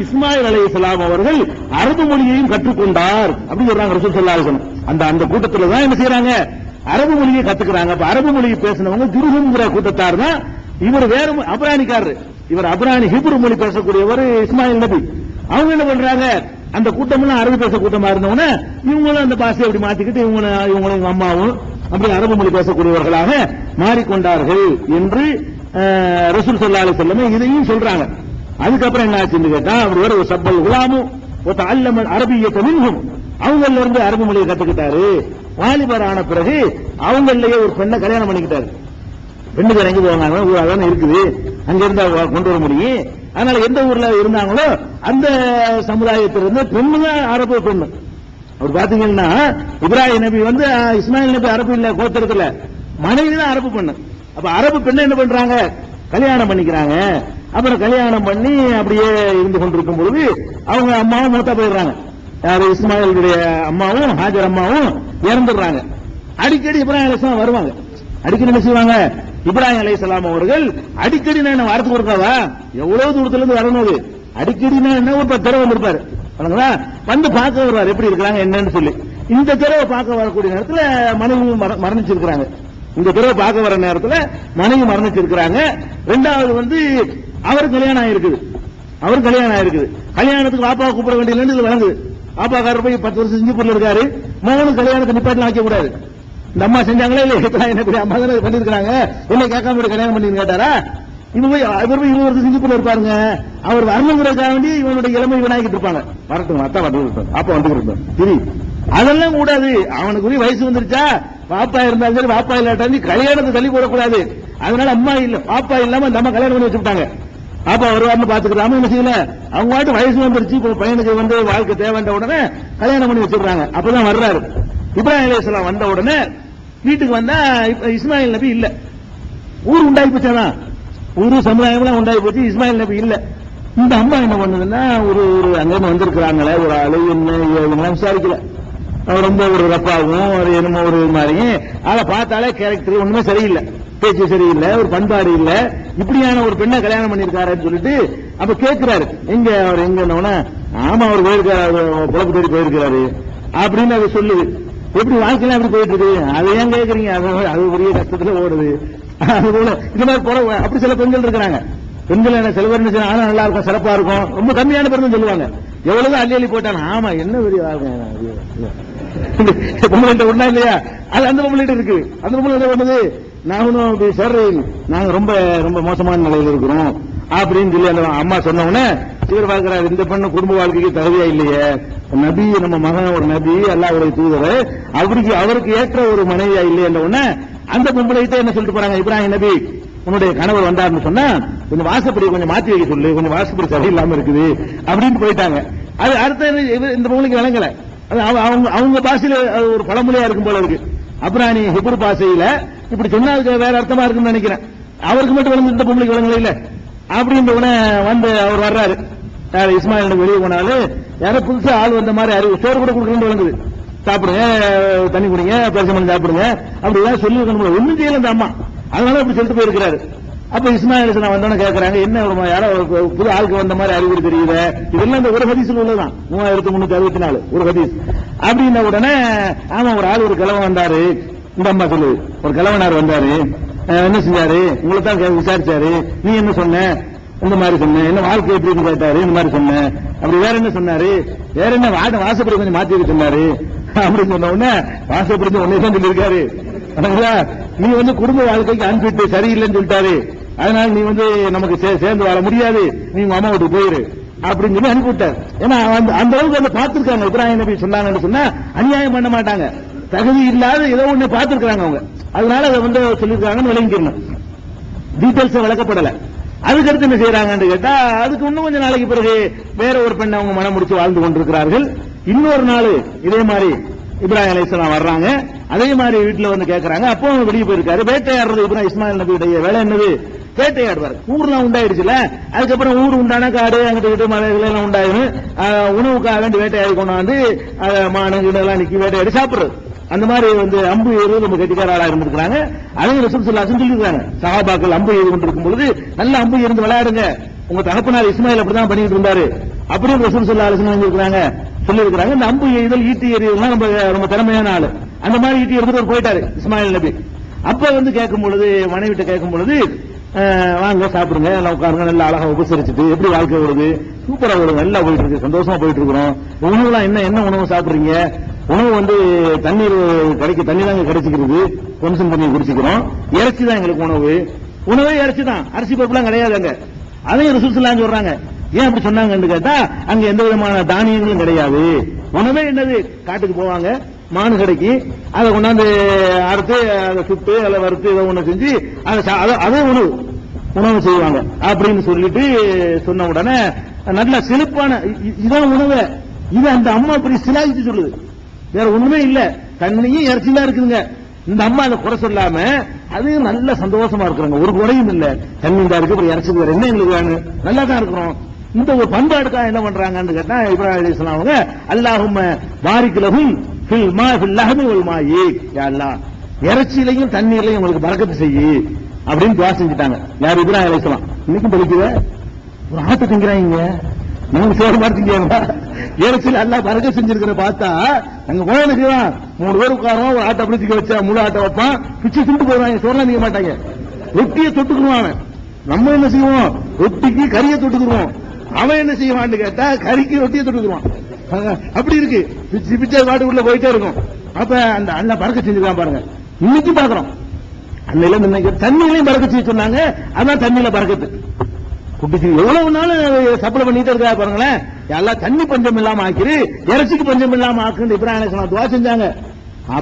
இஸ்மாயில் அலைஹிஸ்ஸலாம் அவர்கள் அரபு மொழியையும் கற்றுக்கொண்டார் அப்படின்னு சொல்றாங்க ரசூல் ஸல்லல்லாஹு அலைஹி வஸல்லம். அந்த கூட்டத்துல தான் என்ன செய்யறாங்க, அரபு மொழியை கத்துக்கிறாங்க. அப்ப அரபு மொழியை பேசினவங்க ஜுருஹும்ங்கிற கூட்டத்தார் தான். இவர் வேற அப்ரானிக்காரர், இவர் அப்ரானி ஹிப்ரு மொழி பேசக்கூடியவர் இஸ்மாயில் நபி. அவங்க என்ன பண்றாங்க, அந்த கூட்டம் அரபு பேச கூட்டமா இருந்தவன இவங்களும் அந்த பாஷையை அப்படி மாத்திக்கிட்டு இவங்களும் அம்மாவும் அப்படி அரபு மொழி பேசக்கூடியவர்களாக மாறிக்கொண்டார்கள் என்று ரசூல் ஸல்லல்லாஹு அலைஹி வஸல்லம் இதையும் சொல்றாங்க. அதுக்கப்புறம் என்ன ஆச்சுன்னு கேட்டா, அவர் வேற ஒரு சப்பல் குலாமும் ஒரு அல்லம அரபியத்தை மின்ஹும், அவங்கள்ல இருந்து அரபு மொழியை கத்துக்கிட்டாரு. வாலிபரான பிறகு அவங்களையே ஒரு பெண்ணை கல்யாணம் பண்ணிக்கிட்டாரு. பெண்ணுக்கு இறங்கி போவாங்க, ஊர் அதான இருக்குது, அங்க இருந்தா கொண்டு வர முடியும். அதனால எந்த ஊர்ல இருந்தாங்களோ அந்த சமுதாயத்திலிருந்து பெண்ணு தான் அரபு பெண்ணு. அவர் பாத்தீங்கன்னா இப்ராஹிம் நபி இஸ்மாயில் நபி அரபு இல்ல கோத்திரத்துல, மனைவி தான் அரபு பெண்ணு. அப்ப அரபு பெண்ணை என்ன பண்றாங்க, கல்யாணம் பண்ணிக்கிறாங்க. அப்புறம் கல்யாணம் பண்ணி அப்படியே இருந்து கொண்டிருக்கும் பொழுது அவங்க அம்மாவும் மூத்தா போயிடுறாங்க. யாரு, இஸ்மாயிலுடைய அம்மாவும் ஹாஜர் அம்மாவும் இறந்துடுறாங்க. அடிக்கடி இப்ராஹிம் அலைஹிஸ்ஸலாம் வருவாங்க. அடிக்கடி என்ன செய்வாங்க, இப்ராஹிம் அலைஹிஸ்ஸலாம் அவர்கள் அடிக்கடி நான் வாரத்துக்கு ஒருக்காவா எவ்வளவு தூரத்துல இருந்து வரணும், அடிக்கடி என்ன ஒரு 10 தடவை வந்திருப்பாரு, வந்து பார்க்க வருவார் எப்படி இருக்கிறாங்க என்னன்னு சொல்லி. இந்த தடவை பார்க்க வரக்கூடிய நேரத்தில் மனைவி மரணிச்சிருக்கிறாங்க. இந்த தடவை பார்க்க வர நேரத்தில் மனைவி மரணிச்சிருக்கிறாங்க. ரெண்டாவது அவர் கல்யாணம் ஆயிருக்குது. கல்யாணத்துக்கு வாப்பாவை கூப்பிட வேண்டியது இது வழங்குது. வாப்பாக்காரர் போய் 10 வருஷம் சிங்கப்பூர்ல இருக்காரு, மகனுக்கு கல்யாணத்தை நிப்பாட்டில் ஆக்க கூடாது. இந்த அம்மா செஞ்சாங்களே இல்ல, அம்மா தானே பண்ணிருக்காங்க, என்ன கேட்காம கல்யாணம் பண்ணி கேட்டாரா? இவர் போய் 20 வருஷம் சிங்கப்பூர்ல இருப்பாருங்க. அவர் வரணுங்கிறதுக்காக வேண்டி இவனுடைய இளமை வினாக்கிட்டு இருப்பாங்க. வரட்டும், அத்தா வந்து அப்பா வந்துருந்தோம் சரி, அதெல்லாம் கூடாது. அவனுக்கு வயசு வந்துருச்சா, பாப்பா இருந்தாலும் சரி பாப்பா இல்லாட்டாலும் கல்யாணத்தை தள்ளி போடக்கூடாது. அதனால அம்மா இல்ல பாப்பா இல்லாம நம்ம கல்யாணம் பண்ணி வச்சுட்டாங்க. பாப்பா வருவார்னு பாத்துக்கிறாம என்ன செய்யல, அவங்க பாட்டு வயசு வந்துருச்சு, இப்ப பையனுக்கு வாழ்க்கை தேவைன்ற உடனே கல்யாணம் பண்ணி வச்சிருக்காங்க. அப்பதான் வர்றாரு இப்ராஹிம் அலைஹிஸ்ஸலாம். வந்த உடனே வீட்டுக்கு வந்தா இஸ்மாயில் நபி இல்ல. ஊர் உண்டாகி போச்சாதான், ஊரு சமுதாயம் உண்டாகி போச்சு, இஸ்மாயில் நபி இல்ல. இந்த அம்மா என்ன பண்ணுதுன்னா, ஒரு அங்க வந்திருக்கிறாங்களே ஒரு ஆளு என்ன விசாரிக்கல. ரொம்ப ஒரு ரப்பாவும் ஒரு என்னமோ ஒரு மாதிரியும், அதை பார்த்தாலே கேரக்டர் ஒண்ணுமே சரியில்லை, பேச்சு சரியில்லை, ஒரு பண்பாடு இல்ல, இப்படியான ஒரு பெண்ணை கல்யாணம் பண்ணிருக்காருன்னு சொல்லிட்டு அப்ப கேட்கிறாரு, எங்க அவர் எங்க, ஆமா அவர் போயிருக்காரு, புலப்பு தேடி போயிருக்கிறாரு அப்படின்னு அது சொல்லுது. எப்படி வாழ்க்கையில அப்படி போயிட்டு இருக்கு, அதை ஏன் கேட்கறீங்க, அது பெரிய கஷ்டத்துல ஓடுது. அதுபோல இந்த மாதிரி அப்படி சில பெண்கள் இருக்கிறாங்க. பெண்கள் என்ன சில பேர் ஆனா நல்லா இருக்கும், சிறப்பா இருக்கும், ரொம்ப கம்மியான பேர் தான் சொல்லுவாங்க. எவ்வளவு அள்ளி போட்டாங்க, ஆமா என்ன பெரிய பொம்பளை ஒண்ணா இல்லையா, அது அந்த பொம்பளை இருக்கு. அந்த பொம்பளை என்ன பண்ணுது, நாங்க ரொம்ப ரொம்ப மோசமான நிலையில் இருக்கிறோம் அப்படின்னு சொல்லி அந்த அம்மா சொன்ன உடனே இவர் பார்க்கிறார், இந்த பெண்ணு குடும்ப வாழ்க்கைக்கு தகுதியா இல்லையே, நபி நம்ம மகன் ஒரு நபி அல்லாஹ்வுடைய தூதர், அவருக்கு ஏற்ற ஒரு மனைவியா இல்லையன்ற உடனே அந்த பொம்பளைகிட்ட என்ன சொல்லிட்டு போறாங்க, இப்ராஹிம் நபி உன்னுடைய கணவர் வந்தாருன்னு சொன்னா கொஞ்சம் வாசப்படி கொஞ்சம் மாத்தி வைக்க சொல்லு, கொஞ்சம் வாசப்படி சரியில்லாம இருக்குது அப்படின்னு போயிட்டாங்க. அது அடுத்த இந்த பொம்பளைக்கு விளங்கல, அவங்க பாஷையில ஒரு பழமொழியா இருக்கும் போல இருக்கு. அப்ரானி ஹிப்ரு பாஷையில இப்படி சொன்னா வேற அர்த்தமா இருக்குன்னு நினைக்கிறேன். அவருக்கு மட்டும் விளங்கு, இந்த பொம்பளைக்கு விளங்கல இல்ல. அப்படின்ற உடனே அவர் வர்றாரு, இஸ்மாயில் வெளியே போனாலும் யாரோ புதுசா ஆள் வந்த மாதிரி அறிவு, சோறு கூட கொடுக்கணும்னு விளங்குது, சாப்பிடுங்க தண்ணி குடிங்க பரிசம் சாப்பிடுங்க அப்படிதான் சொல்லி ஒன்னும் செய்யல அந்த அம்மா. அதனால அப்படி சொல்லிட்டு போயிருக்கிறாரு. அப்ப இஸ்மாயில் வந்தோன்னு கேட்கறாங்க, என்ன யாரோ புது ஆளுக்கு வந்த மாதிரி அறிகுறி தெரியுது, இதெல்லாம் இந்த ஒரு ஹதீஸ்ல உள்ளதான் 3364 ஒரு ஹதீஸ். அப்படின்ன உடனே ஆமா ஒரு ஆள் ஒரு கிழவன் வந்தாரு, இந்த அம்மா சொல்லுது, ஒரு கிழவனார் வந்தாரு, என்ன செஞ்சாரு, உங்களை தான் விசாரிச்சாரு, நீ என்ன சொன்ன, இந்த மாதிரி சொன்னேன், என்ன வாழ்க்கை எப்படின்னு கேட்டாரு, இந்த மாதிரி சொன்னேன். அப்படி வேற என்ன சொன்னாரு, வேற என்ன வாசப்படி கொஞ்சம் மாத்தி வைக்க சொன்னாரு அப்படின்னு சொன்ன உடனே வாசப்படி ஒன்னே தான் சொல்லியிருக்காரு, நீ குடும்ப வாழ்க்கைக்கு அன்பிட்டு சரியில்லைன்னு சொல்லிட்டாரு, அதனால நீ நமக்கு சேர்ந்து வாழ முடியாது, நீ உங்க அம்மா வீட்டுக்கு போயிரு அப்படின்னு சொல்லி அனுப்பிவிட்டார். ஏன்னா அந்த அளவுக்கு பார்த்திருக்காங்க இப்ராஹிம் நபி சொன்னாங்கன்னு சொன்னா அநியாயம் பண்ண மாட்டாங்க, தகுதி இல்லாத ஏதோ ஒண்ணு பார்த்திருக்காங்க அவங்க, அதனால அதை சொல்லியிருக்காங்கன்னு விளங்கிக்கணும். டீட்டெயில்ஸ் விளக்கப்படல. அதுக்கடுத்து என்ன செய்யறாங்கன்னு கேட்டா, அதுக்கு இன்னும் கொஞ்சம் நாளைக்கு பிறகு வேற ஒரு பெண்ணை அவங்க மனம் முடிச்சு வாழ்ந்து கொண்டிருக்கிறார்கள். இன்னொரு நாள் இதே மாதிரி இப்ராஹிம் அலைஹிஸ்ஸலாம் வர்றாங்க, அதே மாதிரி வீட்டுல கேட்கறாங்க. அப்போ அவங்க வெளியே போயிருக்காரு, வேட்டையாடுறது இஸ்மாயில் நபியுடைய வேலை என்னது, வேட்டையாடுவார். ஊர்லாம் உண்டாயிடுச்சுல, அதுக்கப்புறம் ஊர் உண்டான காடு அங்கிட்டு மலைகள் எல்லாம் உண்டாயிரும், உணவுக்காக வேண்டி வேட்டையாடி கொண்டாந்து மானங்கள் எல்லாம் நிக்கி வேட்டையாடி சாப்பிடுறது. அந்த மாதிரி அம்பு ஏறுவது ரொம்ப கெட்டிக்கார ஆளா இருந்திருக்காங்க. அதையும் ரசூல் ஸல்லல்லாஹு அலைஹி வஸல்லம் சொல்லியிருக்காங்க, சஹாபாக்கள் அம்பு ஏறி கொண்டிருக்கும் பொழுது நல்ல அம்பு இருந்து விளையாடுங்க, உங்க தகப்பனார் இஸ்மாயில் அப்படிதான் பண்ணிட்டு இருந்தாரு அப்படின்னு ரசூல் ஸல்லல்லாஹு அலைஹி வஸல்லம் சொல்லியிருக்கிறாங்க. இந்த அம்பு எய்தல் ஈட்டி எறிதல் நம்ம ரொம்ப திறமையான ஆளு. அந்த மாதிரி ஈட்டி எடுத்துட்டு போயிட்டாரு இஸ்மாயில் நபி. அப்ப வந்து கேட்கும் பொழுது, மனைவிட்ட கேட்கும் பொழுது, வாங்க சாப்பிடுங்க, எல்லாம் உட்காருங்க, நல்லா அழகா உபசரிச்சுட்டு எப்படி வாழ்க்கை வருது, சூப்பரா வருது, நல்லா போயிட்டு இருக்கு, சந்தோஷமா போயிட்டு இருக்கிறோம். உணவுலாம் என்ன உணவு சாப்பிடுறீங்க? உணவு வந்து தண்ணீர் தண்ணி தாங்க கிடைச்சிக்கிறது, கொஞ்சம் தண்ணி குடிச்சுக்கிறோம், இறைச்சி தான் எங்களுக்கு உணவே இறைச்சி தான், அரிசி பருப்புலாம் கிடையாது அங்க. அதையும் ரசூல் ஸல்லல்லாஹு சொல்றாங்க. ஏன் அப்படி சொன்னாங்கன்னு கேட்டா, அங்க எந்த விதமான தானியங்களும் கிடையாது. உணவே என்னது, காட்டுக்கு போவாங்க, மானு கடைக்கு, அதை கொண்டாந்து அறுத்து அதை சுட்டு அதை வறுத்து ஏதோ ஒண்ணு செஞ்சு அதே உணவு செய்வாங்க அப்படின்னு சொல்லிட்டு சொன்ன உடனே நல்ல சிறப்பான இதான் உணவு. இது அந்த அம்மா அப்படி சிலாகிச்சு சொல்லுது, வேற ஒண்ணுமே இல்ல, தண்ணியும் இறைச்சிதான் இருக்குதுங்க. இந்த அம்மா அதை குறை சொல்லாம அது நல்ல சந்தோஷமா இருக்கிறாங்க, ஒரு குறையும் இல்ல, தண்ணி தான் இருக்கு, அப்புறம் இறைச்சி வேற என்ன எங்களுக்கு வேணும், நல்லா தான் இருக்கிறோம். இந்த ஒரு பண்பாடுக்காக என்ன பண்றாங்கன்னு கேட்டா, இப்ராஹிம் அலைஹிஸ்ஸலாம் அவங்க அல்லாஹும்ம பாரிக் லஹும் ஃபில் மா ஃபில் லஹ்மி வல் மாயி, யா அல்லாஹ் இறைச்சியிலையும் தண்ணீர்லையும் உங்களுக்கு பரக்கத்து செய்யி அப்படின்னு துஆ செஞ்சுட்டாங்க. யார்? இப்ராஹிம் அலைஹிஸ்ஸலாம். இன்னைக்கும் படிக்குத ஒரு ஆட்டு திங்கிறாங்க, நம்ம சோறு மாதிரி திங்கிறாங்க, இறைச்சியில் அல்லாஹ் பரக்கத்து செஞ்சிருக்கிற பார்த்தா அங்க போனதுக்கு 3 பேர் உட்காரோம், ஒரு ஆட்டை அப்படி திங்க வச்சா முழு ஆட்டை வைப்பான், பிச்சு திண்டு போடுவாங்க, சோறுலாம் திங்க மாட்டாங்க, ரொட்டியை தொட்டுக்குருவான். நம்ம என்ன செய்வோம், ரொட்டிக்கு கறியை தொட்டுக்குருவோம், அவன் என்ன செய்வான்னு கேட்டா கறிக்கு ரொட்டியை தொட்டுக்குருவான். அப்படி இருக்கு, பிச்சு பிச்சை வாட்டுக்குள்ள போயிட்டே இருக்கும். அப்ப அந்த அல்லாஹ் பரக்கத்து செஞ்சிருக்கான் பாருங்க. இன்னைக்கு பாக்குறோம், அன்னையில தண்ணியிலையும் பறக்க செய்ய சொன்னாங்க, அதான் தண்ணியில பறக்கத்து குட்டிச்சு எவ்வளவு நாளும் சப்ளை பண்ணிட்டு இருக்கா பாருங்களேன். எல்லாம் தண்ணி பஞ்சம் இல்லாம ஆக்கிரு, இறைச்சிக்கு பஞ்சம் இல்லாம ஆக்குன்னு இப்ராஹிம் அலைஹிஸ்ஸலாம் துஆ செஞ்சாங்க.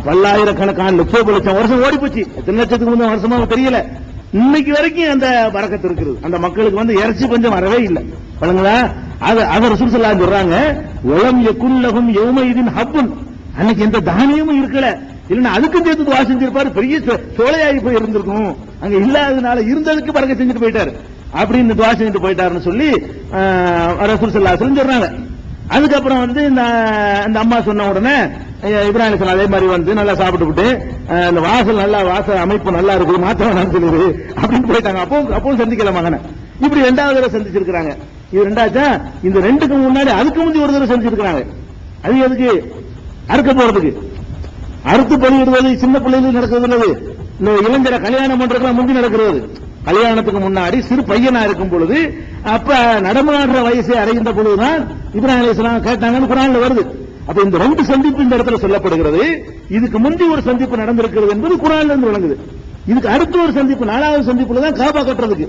பல்லாயிரக்கணக்கான லட்சம் வருஷம் ஓடி போச்சு, எத்தனை லட்சத்துக்கு முந்தைய வருஷமா தெரியல. இன்னைக்கு வரைக்கும் அந்த பரக்கத்து இருக்குது, அந்த மக்களுக்கு வந்து இறைச்சி பஞ்சம் வரவே இல்லை. பாருங்களா, அது ரசூல் ஸல்லல்லாஹு சொல்றாங்க, உலம் யகுல்லஹும் யௌமைதின் ஹப்புன், அன்னைக்கு எந்த தானியமும் இருக்கல, இல்லன்னா அதுக்கும் சேர்த்து துஆ செஞ்சிருப்பாரு, பெரிய சோலையாகி போய் இருந்திருக்கும், அங்க இல்லாதனால இருந்ததுக்கு பரக்கத்து செஞ்சுட்டு போயிட்டாரு அப்படின்னு துஆ செஞ்சுட்டு போயிட்டாருன்னு சொல்லி ரசூல் ஸல்லல்லாஹு அலைஹி வஸல்லம் சொல்றாங்க. அதுக்கப்புறம் வந்து இந்த அம்மா சொன்ன உடனே இப்ராஹிம் அலைஹிஸ்ஸலாம் அதே மாதிரி வந்து நல்லா சாப்பிட்டுவிட்டு, இந்த வாசல் அமைப்பு நல்லா இருக்குது, மாற்ற வேணாம்னு சொல்லுது அப்படின்னு போயிட்டாங்க. அப்பவும் சந்திக்கல மகனை. இப்படி 2வது தடவை சந்திச்சிருக்காங்க. இது 2ஆச்சா? இந்த 2க்கு முன்னாடி அதுக்கு முந்தி ஒரு தடவை சந்திச்சிருக்காங்க. அது எதுக்கு? அறுக்க போறதுக்கு. அறுத்து பலியிடுவது சின்ன பிள்ளைகளுக்கு நடக்கிறது இல்லது, இந்த இளைஞரை கல்யாணம் பண்றதுக்கு முந்தி நடக்கிறது. கல்யாணத்துக்கு முன்னாடி சிறு பையனா இருக்கும் பொழுது, அப்ப நடமாடுற வயசை அடைகின்ற பொழுதுதான் இப்ராஹிம் அலைஹிஸ்ஸலாம் கேட்டாங்கன்னு குர்ஆன்ல வருது. அப்ப இந்த 2 சந்திப்பு இந்த இடத்துல சொல்லப்படுகிறது. இதுக்கு முந்தி ஒரு சந்திப்பு நடந்திருக்கிறது என்பது குர்ஆன்ல இருந்து விளங்குது. இதுக்கு அடுத்த ஒரு சந்திப்பு 4வது சந்திப்புல தான் காபா கட்டுறதுக்கு,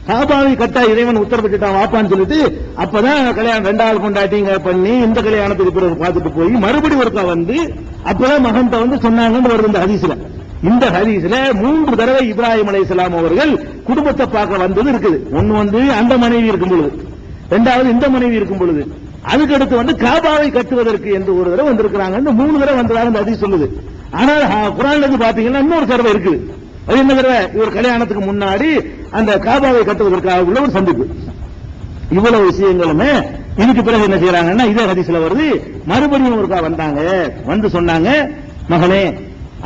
காபாவை கட்டா இறைவன் உத்தரவிட்டுட்டான் வாப்பான்னு சொல்லிட்டு, அப்பதான் கல்யாணம் 2வது கொண்டாட்டிங்க பண்ணி இந்த கல்யாணத்துக்கு பிறகு பார்த்துட்டு போய் மறுபடியும் ஒருக்கா வந்து அப்பதான் மகன்கிட்ட வந்து சொன்னாங்கன்னு வருது இந்த ஹதீஸ்ல. இந்த ஹதீஸ்ல 3 தடவை இப்ராஹிம் அலைஹிஸ்ஸலாம் அவர்கள் குடும்பத்தை பார்க்க வந்தது இருக்குது. ஒன்னு வந்து அந்த மனைவி இருக்கும் பொழுது, 2வது இந்த மனைவி இருக்கும் பொழுது, அதுக்கு அடுத்து வந்து காபாவை கட்டுவதற்கு என்று ஒரு தடவை வந்திருக்கிறாங்க. 3 தடவை வந்ததாக இந்த ஹதீஸ் சொல்லுது. ஆனால் குர்ஆன்ல இருந்து பாத்தீங்கன்னா இன்னொரு தடவை இருக்குது. அது என்ன தடவை? இவர் கல்யாணத்துக்கு முன்னாடி அந்த காபாவை கட்டுவதற்காக உள்ள ஒரு சந்திப்பு. இவ்வளவு விஷயங்களுமே இதுக்கு பிறகு என்ன செய்யறாங்கன்னா, இதே ஹதீஸ்ல வருது, மறுபடியும் ஒருக்கா வந்தாங்க, வந்து சொன்னாங்க, மகனே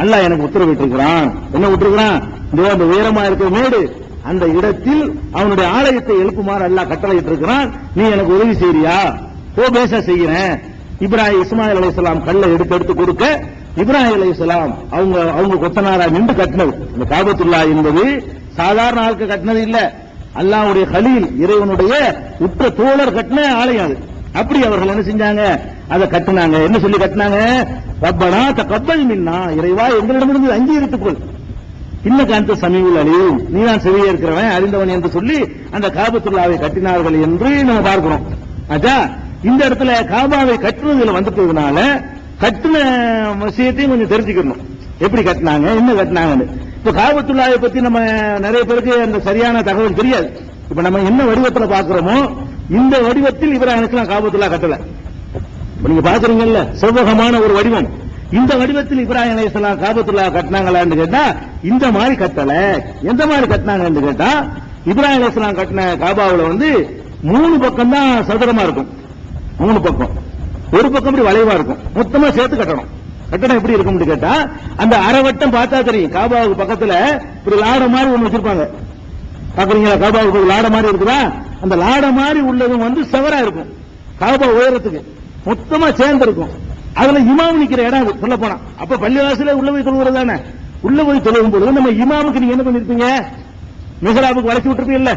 அல்லாஹ் எனக்கு உத்தரவிட்டு இருக்கிறான். என்ன விட்டுருக்கிறான்? அந்த உயரமா இருக்கிற மேடு, அந்த இடத்தில் அவனுடைய ஆலயத்தை எழுப்புமாறு அல்லாஹ் கட்டளையிட்டு இருக்கிறான். நீ எனக்கு உதவி செய்யறியா? பேச செய்கிறேன். இஸ்மாயில் அலைஹிஸ்ஸலாம் கல்லை எடுத்து கொடுக்க, இப்ராஹிம் அலைஹிஸ்ஸலாம் அவங்க கொத்தனாரா நின்று கட்டினது. இந்த காபத்துல்லாஹ் என்பது சாதாரண ஆளுக்கு கட்டினது இல்ல, அல்லாஹ்வுடைய கலீல் இறைவனுடைய உற்ற தோழர் கட்டின ஆலயம் அது. அப்படி அவர்கள் என்ன செஞ்சாங்க? அதை கட்டினாங்க. என்ன சொல்லி கட்டினாங்க? ரப்பனா தகப்பல் மின்னா, இறைவா எங்களிடமிருந்து அங்கீகரித்துக்கொள், இன்னக அன்த சமீஉல் அலீம், நீ தான் செவியே இருக்கிறவன் அறிந்தவன் என்று சொல்லி அந்த காபத்துல்லாவை கட்டினார்கள் என்று நம்ம பார்க்கிறோம். ஆச்சா, இந்த இடத்துல காபாவை கட்டுறதுல வந்துட்டதுனால கட்டின விஷயத்தையும் கொஞ்சம் தெரிஞ்சுக்கணும், எப்படி கட்டினாங்க, என்ன கட்டினாங்கன்னு. இப்ப காபத்துல்லாவை பத்தி நம்ம நிறைய பேருக்கு அந்த சரியான தகவல் தெரியாது. இப்ப நம்ம என்ன வடிவத்தில் பார்க்கிறோமோ இந்த வடிவத்தில் இப்ராஹிம் அலைஹிஸ்ஸலாம் காபத்துல்லா கட்டல. நீங்க பாக்குறீங்கல்ல, செவ்வகமான ஒரு வடிவம், இந்த வடிவத்தில் இப்ராஹிம் அலைஹிஸ்ஸலாம் காபத்துல்லா கட்டினாங்களான்னு கேட்டா இந்த மாதிரி கட்டல. எந்த மாதிரி கட்டினாங்கன்னு கேட்டா, இப்ராஹிம் அலைஹிஸ்ஸலாம் கட்டின காபாவுல வந்து 3 பக்கம் தான் சதுரமா இருக்கும், 3 பக்கம், ஒரு பக்கம் இப்படி வளைவா இருக்கும். மொத்தமா சேர்த்து கட்டணும். கட்டணம் எப்படி இருக்கும்னு கேட்டா, அந்த அரைவட்டம் பார்த்தா தெரியும். காபாவுக்கு பக்கத்துல இப்படி லாட மாதிரி ஒண்ணு வச்சிருப்பாங்க, பாக்குறீங்களா? காபாவுக்கு லாட மாதிரி இருக்குதா? அந்த லாட மாதிரி உள்ளதும் வந்து செவரா இருக்கும். காபா உயரத்துக்கு மொத்தமா சேர்ந்து இருக்கும். அதுல இமாம் நிக்கிற இடம் சொல்ல போனா, அப்ப பள்ளிவாசல உள்ள போய் தொழுகிறது தானே. உள்ள போய் தொழுகும் பொழுது நம்ம இமாமுக்கு நீங்க என்ன பண்ணிருப்பீங்க, மிஹராபுக்கு வளைச்சு விட்டுருப்பீங்கல்ல,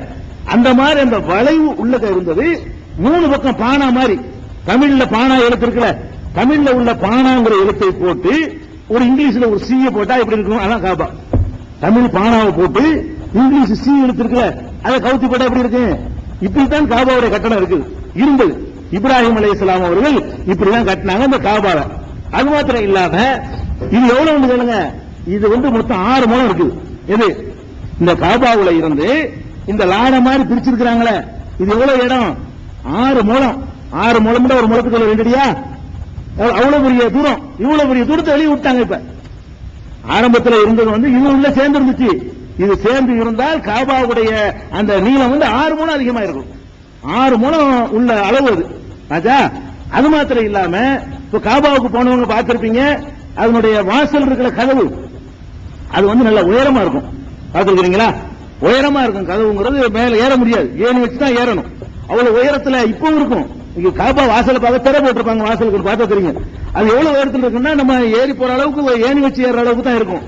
அந்த மாதிரி அந்த வளைவு உள்ளக இருந்தது. 3 பக்கம் பானா மாதிரி, தமிழ்ல பானா எழுத்து இருக்குல்ல, தமிழ்ல உள்ள பானாங்கிற எழுத்தை போட்டு ஒரு இங்கிலீஷ்ல ஒரு சீயை போட்டா எப்படி இருக்கும், அதான் காபா. தமிழ் பானாவை போட்டு இங்கிலீஷ் சி எழுத்து இருக்குல்ல, அதை கவுத்தி போட்டா எப்படி இருக்கு. இப்படித்தான் காபாவுடைய கட்டணம் இருக்குது இருந்தது. இப்ராஹிம் அலைஹிஸ்ஸலாம் அவர்கள் இப்படிதான் கட்டினாங்க இந்த காபாவை. அது மாத்திரம் இல்லாம இது எவ்வளவு சொல்லுங்க, இது மொத்தம் 6 முழம் இருக்குது. எது இந்த காபாவுல இருந்து இந்த லாட மாதிரி பிரிச்சிருக்கிறாங்களே, இது எவ்வளவு இடம், 6 முழம். 6 முழம் ஒரு முழத்துக்குள்ள 2 அடியா, அவ்வளவு பெரிய தூரம். இவ்வளவு பெரிய தூரத்தை வெளியே விட்டாங்க. இப்ப ஆரம்பத்தில் இருந்தது இது உள்ள சேர்ந்து இருந்துச்சு. இது சேர்ந்து இருந்தால் காபாவுடைய அந்த நீளம் 6 முழம் அதிகமா இருக்கும். 6 முழம் உள்ள அளவு அது. ஆச்சா, அது மாத்திரம் இல்லாம இப்ப காபாவுக்கு போனவங்க பார்த்திருப்பீங்க, அதனுடைய வாசல் இருக்கிற கதவு அது நல்ல உயரமா இருக்கும். பார்த்திருக்கீங்களா, உயரமா இருக்கும் கதவுங்கிறது, மேல ஏற முடியாது, ஏணி வச்சுதான் ஏறணும். அவ்வளவு உயரத்துல இப்பவும் இருக்கும். இங்க காபா வாசல பார்க்க திரை போட்டிருப்பாங்க, வாசலுக்கு பார்த்தா தெரியும். அது எவ்வளவு உயரத்தில் இருக்குன்னா நம்ம ஏறி போற அளவுக்கு ஏணி வச்சு ஏற அளவுக்கு தான் இருக்கும்.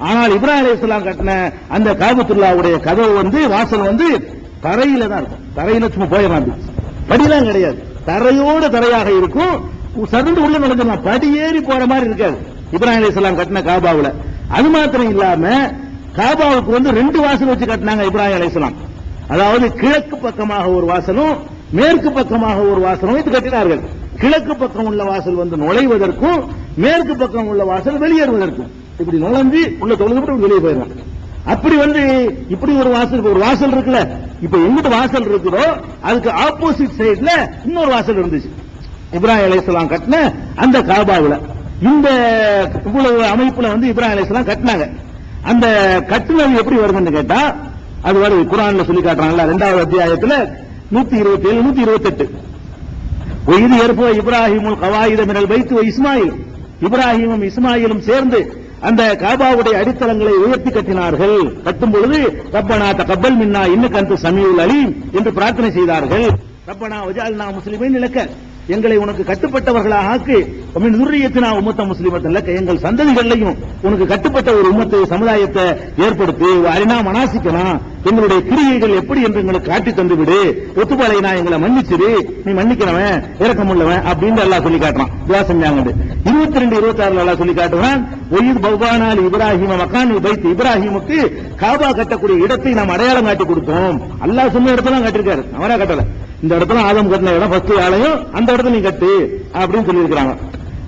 ஆனால் இப்ராஹிம் அலைஹிஸ்ஸலாம் கட்டின அந்த காபத்துல்லாவுடைய கதவு வாசல் தரையில தான் இருக்கும். தரையில சும்மா போயிடலாம், படியெல்லாம் கிடையாது, தரையோட தரையாக இருக்கும். சருந்து உள்ள நுழைஞ்சிடலாம், படி ஏறி போற மாதிரி இருக்காது இப்ராஹிம் அலைஹிஸ்ஸலாம் கட்டின காபாவுல. அது மாத்திரம் இல்லாம காபாவுக்கு 2 வாசல் வச்சு கட்டினாங்க இப்ராஹிம் அலைஹிஸ்ஸலாம். அதாவது கிழக்கு பக்கமாக ஒரு வாசலும் மேற்கு பக்கமாக ஒரு வாசலும் வைத்து கட்டினார்கள். கிழக்கு பக்கம் உள்ள வாசல் நுழைவதற்கும் மேற்கு பக்கம் உள்ள வாசல் வெளியேறுவதற்கும். இப்படி நுழைஞ்சு உள்ள தொழுது வெளியே போயிடலாம். அப்படி இப்படி ஒரு வாசல் இருக்குல்ல, இப்ப எங்கிட்ட வாசல் இருக்குதோ அதுக்கு ஆப்போசிட் சைடுல இன்னொரு வாசல் இருந்துச்சு இப்ராஹிம் அலைஹிஸ்ஸலாம் கட்டின அந்த காபாவுல. இந்த இவ்வளவு அமைப்புல இப்ராஹிம் அலைஹிஸ்ஸலாம் கட்டினாங்க. அந்த கட்டுனது எப்படி வருதுன்னு கேட்டா, அது வருது குர்ஆன்ல சொல்லி காட்டுறாங்கல்ல, 2வது அத்தியாயத்துல 127 128. இது ஏற்போ இப்ராஹிமுல் கவாயித மினல் பைத் வ இஸ்மாயில், இப்ராஹிமும் இஸ்மாயிலும் சேர்ந்து அந்த காபாவுடைய அடித்தளங்களை உயர்த்தி கட்டினார்கள். கட்டும் பொழுது ரப்பனா தகப்பல் மின்னா இன்னக அன்த ஸமீஉல் அலீம் என்று பிரார்த்தனை செய்தார்கள். ரப்பனா வஜஅல்னா முஸ்லிமீன் லக, எங்களை உனக்கு கட்டுப்பட்டவர்களாக ஆக்கு, மின் ذُرِّيَّتِنَا உம்மத்தன் முஸ்லிமத்தன் லக, எங்கள் சந்ததிகளையும் உனக்கு கட்டுப்பட்ட ஒரு உம்மத்தை சமுதாயத்தை ஏற்படுத்தி, அரினா மனாசிக்கனா, எங்களுடைய கிரியைகள் எப்படி என்று எங்களுக்கு காட்டி தந்து விடு, ஒத்துப்பாளைனா எங்களை மன்னிச்சிரு, நீ மன்னிக்கிறவன் இரக்கமுள்ளவன் அப்படின்னு அல்லாஹ் சொல்லி காட்டுறான். துஆ செஞ்சாங்க. 22 26 அல்லாஹ் சொல்லி காட்டுறான், ஒயித் பௌகானால் இப்ராஹிம மகானில் பைத், இப்ராஹிமுக்கு காபா கட்டக்கூடிய இடத்தை நாம் அடையாளம் காட்டி கொடுத்தோம். அல்லாஹ் சொன்ன இடத்துல கட்டிருக்காரு, அவரா கட்டல. இந்த இடத்துல ஆதம் கட்டின இடம் ஃபர்ஸ்ட் ஆலயம், அந்த இடத்துல நீ கட்டு அப்படின்னு சொல்லி இருக்கிறாங்க.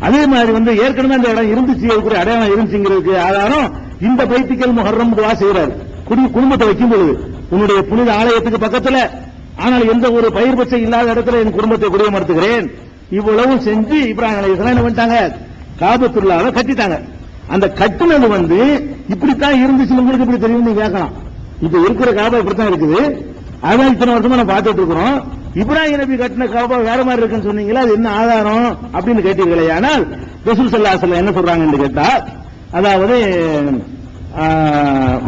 அதே மாதிரி ஏற்கனவே அந்த இடம் இருந்துச்சு, அதுக்குரிய அடையாளம் இருந்துச்சுங்கிறதுக்கு ஆதாரம் இந்த பைத்துக்கள் முஹர்ரம் துஆ செய்யறாரு. குடும்பத்தை வைக்கும் பொழுது உன்னுடைய புனித ஆலயத்துக்கு பக்கத்துல, ஆனால் எந்த ஒரு பயிர் பச்சை இல்லாத இடத்துல என் குடும்பத்தை குடியமர்த்துகிறேன். இவ்வளவு செஞ்சு இப்ராஹிம் அலைஹிஸ்ஸலாம் என்ன பண்ணிட்டாங்க, காபத்துல்லாவை கட்டிட்டாங்க. அந்த கட்டுனது இப்படித்தான் இருந்துச்சு, உங்களுக்கு எப்படி தெரியும் நீங்க கேட்கலாம். இப்ப இருக்கிற காபா இப்படித்தான் இருக்குது, அதான் இத்தனை வருஷமா நம்ம பார்த்துட்டு இருக்கிறோம். இப்ராஹிம் நபி கட்டின காபா வேற மாதிரி இருக்குன்னு சொன்னீங்களா, அது என்ன ஆதாரம் அப்படின்னு கேட்டீர்களே. ஆனால் ரசூல் ஸல்லல்லாஹு அலைஹி வஸல்லம் என்ன சொல்றாங்கன்னு கேட்டா, அதாவது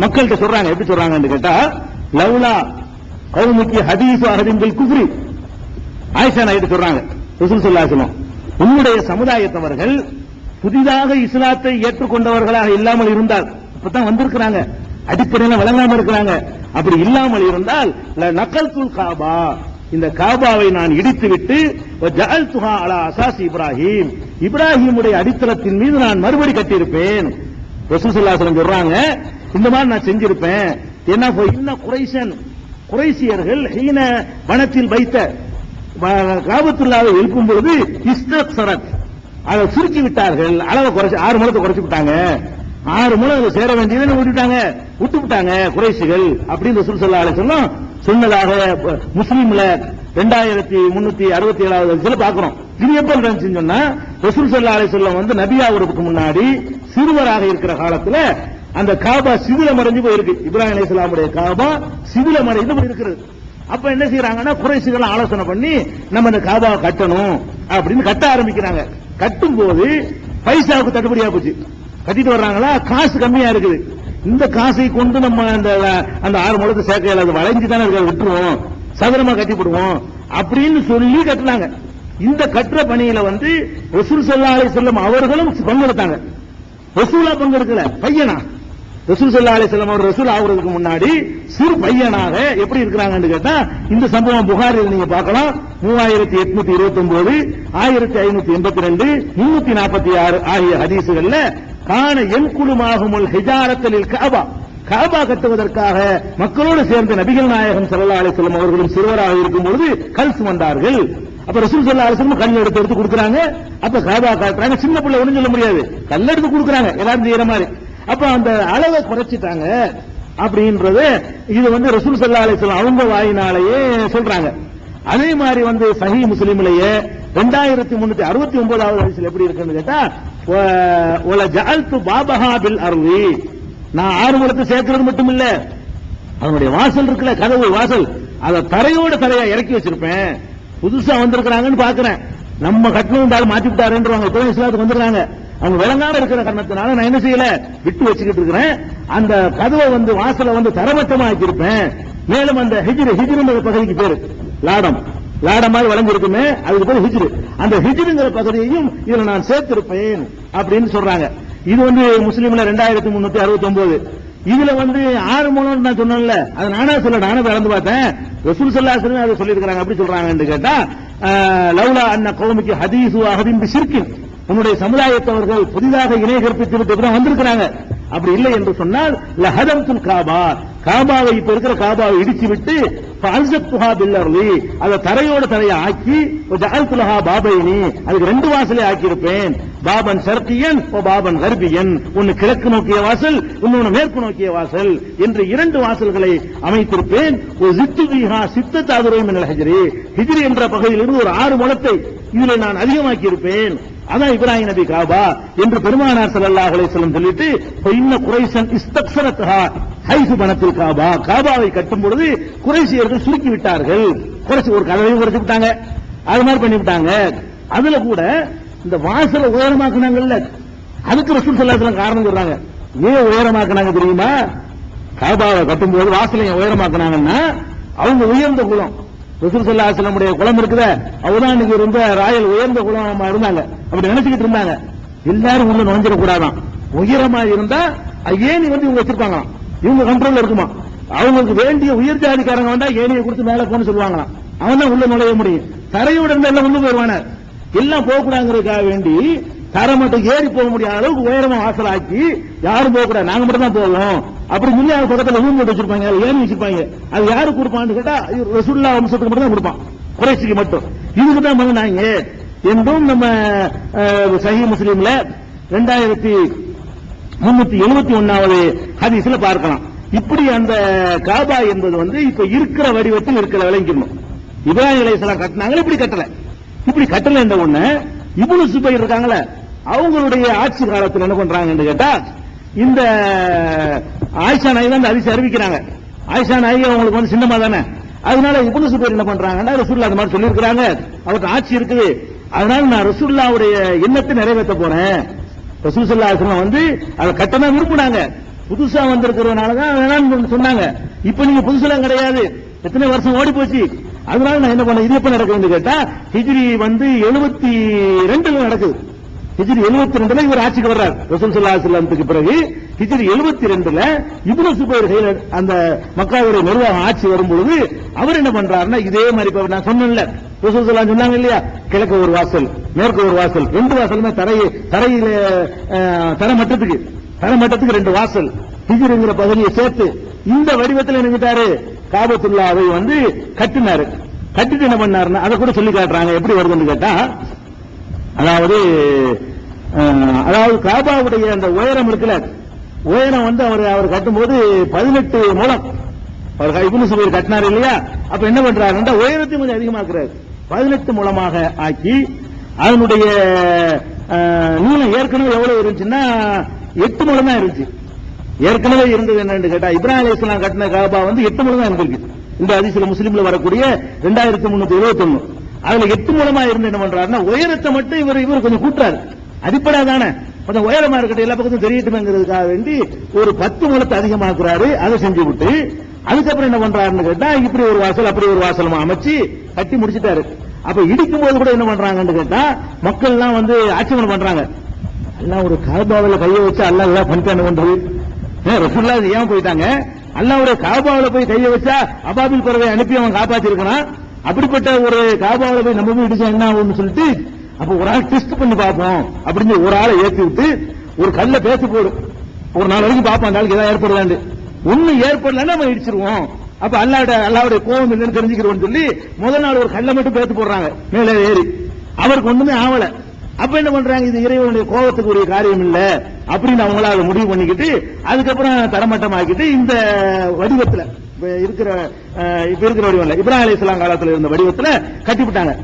மக்கள்கிட்ட சொல்றாங்க, எப்படி சொல்றாங்கன்னு கேட்டா, லவ்லா கௌமுக்கி ஹதீஸ் அஹதின் பில் குஃப்ரி, ஆயிஷா நாயிட்டு சொல்றாங்க ரசூல் ஸல்லல்லாஹு அலைஹி வஸல்லம், உன்னுடைய சமுதாயத்தவர்கள் புதிதாக இஸ்லாத்தை ஏற்றுக்கொண்டவர்களாக இல்லாமல் இருந்தால், இப்பதான் வந்திருக்கிறாங்க, அடிப்படையில் வழங்காம இருக்கிறாங்க, அப்படி இல்லாமல் இருந்தால் நகல்துல் காபா, இந்த காபாவை நான் இடித்துவிட்டு ஜஅல்துஹா அலா அஸாஸ் இப்ராஹிம், இப்ராஹிமுடைய அடித்தளத்தின் மீது நான் மறுபடி கட்டியிருப்பேன். ரசூல் ஸல்லல்லாஹு அலைஹி வஸல்லம் சொல்றாங்க, இந்த மாதிரி நான் செஞ்சிருப்பேன். என்ன இன்ன குறைஷன், குறைஷியர்கள் ஹீன வனத்தில் வைத்த காபத்துல்லாவை எழுப்பும் பொழுது இஸ்தக்ஸரத், அதை சுருக்கி விட்டார்கள், அளவை குறைச்சு 6 முழத்தை குறைச்சு விட்டாங்க. 6 முழம் சேர வேண்டியதை விட்டு விட்டாங்க குறைஷிகள் அப்படின்னு ரசூல் ஸல்லல்லாஹு அலைஹி வஸல்லம் சொன்னதாக முஸ்லிம்ல 2367 பாக்குறோம். இது எப்ப நடந்துச்சுன்னு சொன்னா, ரசூல் ஸல்லல்லாஹு அலைஹி வஸல்லம் நபியாவதுக்கு முன்னாடி சிறுவராக இருக்கிற காலத்துல அந்த காபா சிதிலமடைஞ்சு போயிருக்கு. இப்ராஹிம் அலைஹிஸ்ஸலாமுடைய காபா சிதிலமடைந்து போய் இருக்கிறது. அப்ப என்ன செய்யறாங்கன்னா, குறைஷிகள் ஆலோசனை பண்ணி நம்ம இந்த காபாவை கட்டணும் அப்படின்னு கட்ட ஆரம்பிக்கிறாங்க. கட்டும் போது பைசாவுக்கு தட்டுப்படியா போச்சு. கட்டிட்டு வர்றாங்களா, காசு கம்மியா இருக்குது, இந்த காசை கொண்டு நம்ம அந்த 6 முழத்தை சேர்க்க, அது வளைஞ்சு தானே இருக்க, விட்டுருவோம், சதுரமா கட்டிவிடுவோம் அப்படின்னு சொல்லி கட்டினாங்க. இந்த கட்டுற பணியில வந்து ரசூல் ஸல்லல்லாஹு அலைஹி வஸல்லம் அவர்களும் பங்கெடுத்தாங்க. ரசூலா பங்கெடுக்கல, பையனா. ரசூல் ஸல்லல்லாஹு அலைஹி வஸல்லம் அவர் ரசூல் ஆகுறதுக்கு முன்னாடி சிறு பையனாக எப்படி இருக்கிறாங்கன்னு கேட்டா, இந்த சம்பவம் புகாரில் நீங்க பார்க்கலாம். 3829, 1582, 346 ஆகிய ஹதீசுகள்ல கான என்குலுமாகுமுல் ஹிஜாரத்தலில் கஅபா, கஅபா கட்டுவதற்காக மக்களோடு சேர்ந்த நபிகள் நாயகம் ஸல்லல்லாஹு அலைஹி வஸல்லம் அவர்களும் சிறுவராக இருக்கும் பொழுது கல் சுமந்தார்கள். அப்ப ரசூல் ஸல்லல்லாஹு அலைஹி வஸல்லம் கல் எடுத்து கொடுக்குறாங்க. அப்ப கஅபா காட்டுறாங்க. சின்ன பிள்ளை ஒண்ணும் சொல்ல முடியாது, கல் எடுத்து கொடுக்குறாங்க எல்லாரும் செய்யற மாதிரி. அப்ப அந்த அளவை குறைச்சிட்டாங்க அப்படின்றது இது வந்து ரசூல் ஸல்லல்லாஹு அலைஹி வஸல்லம் அவங்க வாயினாலேயே சொல்றாங்க. அதே மாதிரி வந்து சஹீஹ் முஸ்லிம்லயே 2369வது ஹதீஸ்ல எப்படி இருக்குன்னு கேட்டா, வல ஜஅல்து பாபஹா பில் அர்வி, நான் ஆறுமுகத்தை சேர்க்கிறது மட்டும் இல்ல, அவனுடைய வாசல் இருக்குல்ல, கதவு வாசல், அத தரையோட தரையா இறக்கி வச்சிருப்பேன். புதுசா வந்திருக்கிறாங்கன்னு பாக்குறேன், நம்ம கட்டணம் மாத்தி விட்டாருன்றவங்க இப்போ இஸ்லாத்துக்கு வந்துருக்காங்க. அவங்க விளங்காம இருக்கிற காரணத்தினால நான் என்ன செய்யல, விட்டு வச்சுக்கிட்டு இருக்கிறேன். அந்த கதவை வந்து வாசலை வந்து தரமட்டமா ஆக்கியிருப்பேன். மேலும் அந்த ஹிஜ்ருங்கிற பகுதிக்கு பேரு லாடம், லாடம் மாதிரி வளைஞ்சிருக்குமே, அதுக்கு பேரு ஹிஜ்ரு. அந்த ஹிஜ்ருங்கிற பகுதியையும் இதுல நான் சேர்த்திருப்பேன் அப்படின்னு சொல்றாங்க. இது வந்து முஸ்லீம்ல 2369. இதுல வந்து 6 மூலம் நான் சொன்னேன்ல, அது நானா சொல்ல, நானே கலந்து பார்த்தேன். ரசூல் ஸல்லல்லாஹு அலைஹி வஸல்லம் அதை சொல்லியிருக்காங்க. அப்படி சொல்றாங்கன்னு கேட்டா, லௌலா அன்ன கௌமிக்கு ஹதீஸு அஹதின் பிஷிர்கின், உன்னுடைய சமுதாயத்தவர்கள் புதிதாக இணை கற்பித்து விட்டு வந்திருக்கிறாங்க. அப்படி இல்லை என்று சொன்னால் லஹதம்துல் காபா, காபாவை இப்ப இருக்கிற காபாவை இடிச்சு விட்டு ஃபஅல்ஸத்துஹா பில் அர்லி, அதை தரையோட தரையை ஆக்கி ஜஅல்துலஹா பாபைனி, அதுக்கு 2 வாசலை ஆக்கி இருப்பேன். பாபன் ஷர்கியன் வ பாபன் கர்பியன், ஒன்னு கிழக்கு நோக்கிய வாசல், இன்னொன்னு மேற்கு நோக்கிய வாசல் என்று 2 வாசல்களை அமைத்திருப்பேன். ஒரு ஜித்து பிஹா சித்தத் அதுரை மினல் ஹிஜ்ரி, ஹிஜ்ரி என்ற பகுதியிலிருந்து ஒரு 6 முழத்தை இதில் நான் அதிகமாக்கி இருப்பேன். அதான் இப்ராஹிம் நபி காபா என்று பெருமானார் ஸல்லல்லாஹு அலைஹி வஸல்லம் சொல்லிட்டு, இன்ன குரைஷன் இஸ்தக்ஸரத்ஹா ஹைசு பனத்தில் காபா, காபாவை கட்டும் பொழுது குறைஷியர்கள் சுருக்கி விட்டார்கள், குறைச்சு ஒரு கதவையும் குறைச்சு விட்டாங்க, அது மாதிரி பண்ணி விட்டாங்க. அதுல கூட இந்த வாசலை உயரமாக்குனாங்கல்ல, அதுக்கு ரசூல் ஸல்லல்லாஹு அலைஹி வஸல்லம் காரணம் சொல்றாங்க. ஏன் உயரமாக்குனாங்க தெரியுமா? காபாவை கட்டும் போது வாசலை உயரமாக்குனாங்கன்னா அவங்க உயர்ந்த குலம், ரசூல் ஸல்லல்லாஹு அலைஹி வஸல்லம் குலம் இருக்குத, அவதான் இன்னைக்கு ரொம்ப ராயல் உயர்ந்த குலம் இருந்தாங்க. அப்படி நினைச்சுக்கிட்டு இருந்தாங்க. எல்லாரும் உள்ள நுழைஞ்சிட கூடாதான், உயரமா இருந்தா ஏணி வந்து இவங்க வச்சிருப்பாங்களாம், இவங்க கண்ட்ரோல்ல இருக்குமா. அவங்களுக்கு வேண்டிய உயர் ஜாதிக்காரங்க வந்தா ஏணியை கொடுத்து மேல போன்னு சொல்லுவாங்களாம், அவன் தான் உள்ள நுழைய முடியும். தரையோட இருந்தா எல்லாம் உள்ள போயிருவான, எல்லாம் போகக்கூடாதுங்கிறதுக்காக வேண்டி தரை மட்டும் ஏறி போக முடியாத அளவுக்கு உயரமா வாசலாக்கி யாரும் போகக்கூடாது, நாங்க மட்டும் தான் போவோம் அப்படி சொல்லி அது பக்கத்துல ரூம் போட்டு வச்சிருப்பாங்க, ஏணி வச்சிருப்பாங்க. அது யாரு கொடுப்பான்னு கேட்டா ரசூலுல்லாஹ் வம்சத்துக்கு மட்டும் தான் கொடுப்பான், குறைஷிக்கு மட்டும். இதுக்கு தான் பண்ணாங்க என்றும் நம்ம சஹீஹ் முஸ்லிம்ல 2371வது ஹதீஸ்ல பார்க்கலாம். இப்படி அந்த காபா என்பது வந்து இப்ப இருக்கிற வடிவத்தில் இருக்கிற விளங்கிக்கணும். இப்ராஹிம் அலைஹிஸ்ஸலாம் கட்டினாங்க, இப்படி கட்டல, இப்படி கட்டல என்ற ஒண்ணு. இப்னு சுபைர் இருக்காங்களே, அவங்களுடைய ஆட்சி காலத்தில் என்ன பண்றாங்கன்னு கேட்டா, இந்த ஆயிஷா நாயகி தான் ஹதீஸ் அறிவிக்கிறாங்க. ஆயிஷா நாயகி அவங்களுக்கு வந்து சின்னமா தானே, அதனால இப்னு சுபைர் என்ன பண்றாங்கன்னா, ரசூலுல்லாஹ் அந்த மாதிரி சொல்லியிருக்கிறாங்க, அவருக்கு ஆட்சி இருக்குது, அதனால நான் ரசூலுல்லாஹ்வுடைய எண்ணத்தை நிறைவேற்ற போறேன். ரசூல் ஸல்லல்லாஹு அலைஹி வஸல்லம் வந்து அதை கட்டணம் விரும்பினாங்க, புதுசா வந்திருக்கிறதுனால தான் வேணாம்னு சொன்னாங்க. இப்ப நீங்க புதுசெல்லாம் கிடையாது, எத்தனை வருஷம் ஓடி போச்சு, அதனால நான் என்ன பண்ண, இது எப்ப நடக்குதுன்னு கேட்டா ஹிஜ்ரி வந்து 72ல நடக்குது. ஹிஜ்ரி 72ல இவர் ஆட்சிக்கு வர்றார் ரசூல் ஸல்லல்லாஹு அலைஹி வஸல்லம்க்கு பிறகு. ஹிஜ்ரி 72ல இப்னு சுபைர் அந்த மக்காவுடைய நிர்வாக ஆட்சி வரும்பொழுது அவர் என்ன பண்றாருன்னா, இதே மாதிரி இப்ப நான் சொன்னேன்ல, ரசூல் ஸல்லல்லாஹு சொன்னாங்க இல்லையா, கிழக்கு ஒரு வாசல் மேற்கு ஒரு வாசல், 2 வாசலுமே தரையில தரமட்டத்துக்கு 2 வாசல், ஹிஜ்ருங்கிற பகுதியை சேர்த்து இந்த வடிவத்தில் நினைக்கிட்டாரு காபத்துல்லாவை வந்து கட்டினாரு. கட்டிட்டு என்ன பண்ணாருன்னா அதை கூட சொல்லி காட்டுறாங்க, எப்படி வருதுன்னு கேட்டா, அதாவது காபாவுடைய அந்த உயரம் இருக்குல்ல, உயரம் வந்து அவர் கட்டும்போது 18 முழம். அவர் இப்னு சுபைர் கட்டினார் இல்லையா, அப்ப என்ன பண்றாருன்னா உயரத்தை கொஞ்சம் அதிகமாக்குறாரு, 18 முழமாக ஆக்கி அதனுடைய நீளம் ஏற்கனவே எவ்வளவு இருந்துச்சுன்னா 8 முழம் தான் இருந்துச்சு. ஏற்கனவே இருந்தது என்னன்னு கேட்டா, இப்ராஹிம் அலைஹிஸ்ஸலாம் கட்டின காபா வந்து 8 முழம் தான் இருந்திருக்கு. இந்த ஹதீஸ்ல முஸ்லிம்ல வரக்கூடிய 2371 அதுல 8 முழமா இருந்து என்ன பண்றாருன்னா, உயரத்தை மட்டும் இவர் கொஞ்சம் கூட்டுறாரு, அடிப்படை தானே கொஞ்சம் உயரமா இருக்கட்டும், எல்லா பக்கத்தும் தெரியட்டுமேங்கிறதுக்காக வேண்டி ஒரு 10 முழத்தை அதிகமாக்குறாரு. அதை செஞ்சு விட்டு அதுக்கப்புறம் என்ன பண்றாருன்னு கேட்டா, இப்படி ஒரு வாசல் அப்படி ஒரு வாசல் அமைச்சு கட்டி முடிச்சிட்டாரு. அப்ப இடிக்கும் போது கூட என்ன பண்றாங்கன்னு கேட்டா மக்கள் எல்லாம் வந்து ஆட்சேபனை பண்றாங்க. எல்லாம் ஒரு காபாவில் கையை வச்சு அல்லா எல்லாம் பண்ணிட்டானு பண்றது. ரசூலுல்லாஹ் ஏன் போயிட்டாங்க? அல்லாஹ்வுடைய காபாவில் போய் கையை வச்சா அபாபில் பறவை அனுப்பி அவன் காப்பாத்தி இருக்கான். அப்படிப்பட்ட ஒரு காபாவில் போய் நம்ம போய் இடிச்சா என்ன ஆகும்னு சொல்லிட்டு அப்ப ஒரு ஆள் டெஸ்ட் பண்ணி பார்ப்போம் அப்படின்னு ஒரு ஆளை ஏற்றி விட்டு ஒரு கல்ல பேசி போடும். ஒரு நாள் வரைக்கும் பார்ப்போம் அந்த ஆளுக்கு ஏதாவது ஏற்படுதாண்டு. ஒண்ணு ஏற்படலன்னா நம்ம இடிச்சிருவோம். அப்ப அல்லாவுடைய கோபம் என்னன்னு தெரிஞ்சுக்கிறோம்னு சொல்லி முதல் நாள் ஒரு கல்லை மட்டும் பேத்து போடுறாங்க மேலே ஏறி. அவருக்கு ஒண்ணுமே ஆவல. அப்ப என்ன பண்றாங்க, இது இறைவனுடைய கோபத்துக்கு உரிய காரியம் இல்ல அப்படின்னு அவங்கள அதை முடிவு பண்ணிக்கிட்டு அதுக்கப்புறம் தரமட்டமாக்கிட்டு இந்த வடிவத்துல இப்ப இருக்கிற வடிவம் இப்ராஹிம் அலைஹிஸ்ஸலாம் காலத்துல இருந்த வடிவத்துல கட்டிவிட்டாங்க.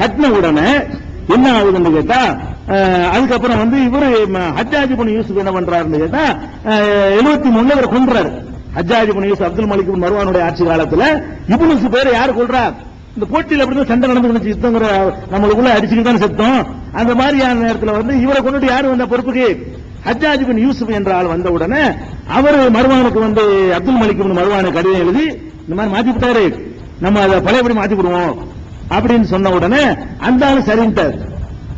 கட்டின உடனே என்ன ஆகுதுன்னு கேட்டா அதுக்கப்புறம் வந்து இவரு ஹஜ்ஜாஜ் இப்னு யூசுப் என்ன பண்றாருன்னு கேட்டா 73 இவர் கொன்றாரு. ஹஜ்ஜாஜ் இப்னு யூசுப் அப்துல் மலிக் இப்னு மர்வானுடைய ஆட்சி காலத்துல இப்னு ஸுபைர் யாரு கொல்றார்? இந்த போட்டியில் அப்படிதான் சண்டை நடந்து யுத்தங்கிற நம்மளுக்குள்ள அடிச்சுக்கிட்டு தான் செத்தோம். அந்த மாதிரியான நேரத்தில் வந்து இவரை கொண்டுட்டு யாரு வந்த பொறுப்புக்கு? ஹஜ்ஜாஜ் இப்னு யூசுப் என்ற ஆள் வந்த உடனே அவர் மர்வானுக்கு வந்து அப்துல் மலிக் இப்னு மர்வானுக்கு கடிதம் எழுதி இந்த மாதிரி மாத்தி விட்டாரு, நம்ம அதை பழையபடி மாத்தி விடுவோம் அப்படின்னு சொன்ன உடனே அந்த ஆளு சரின்ட்டார்.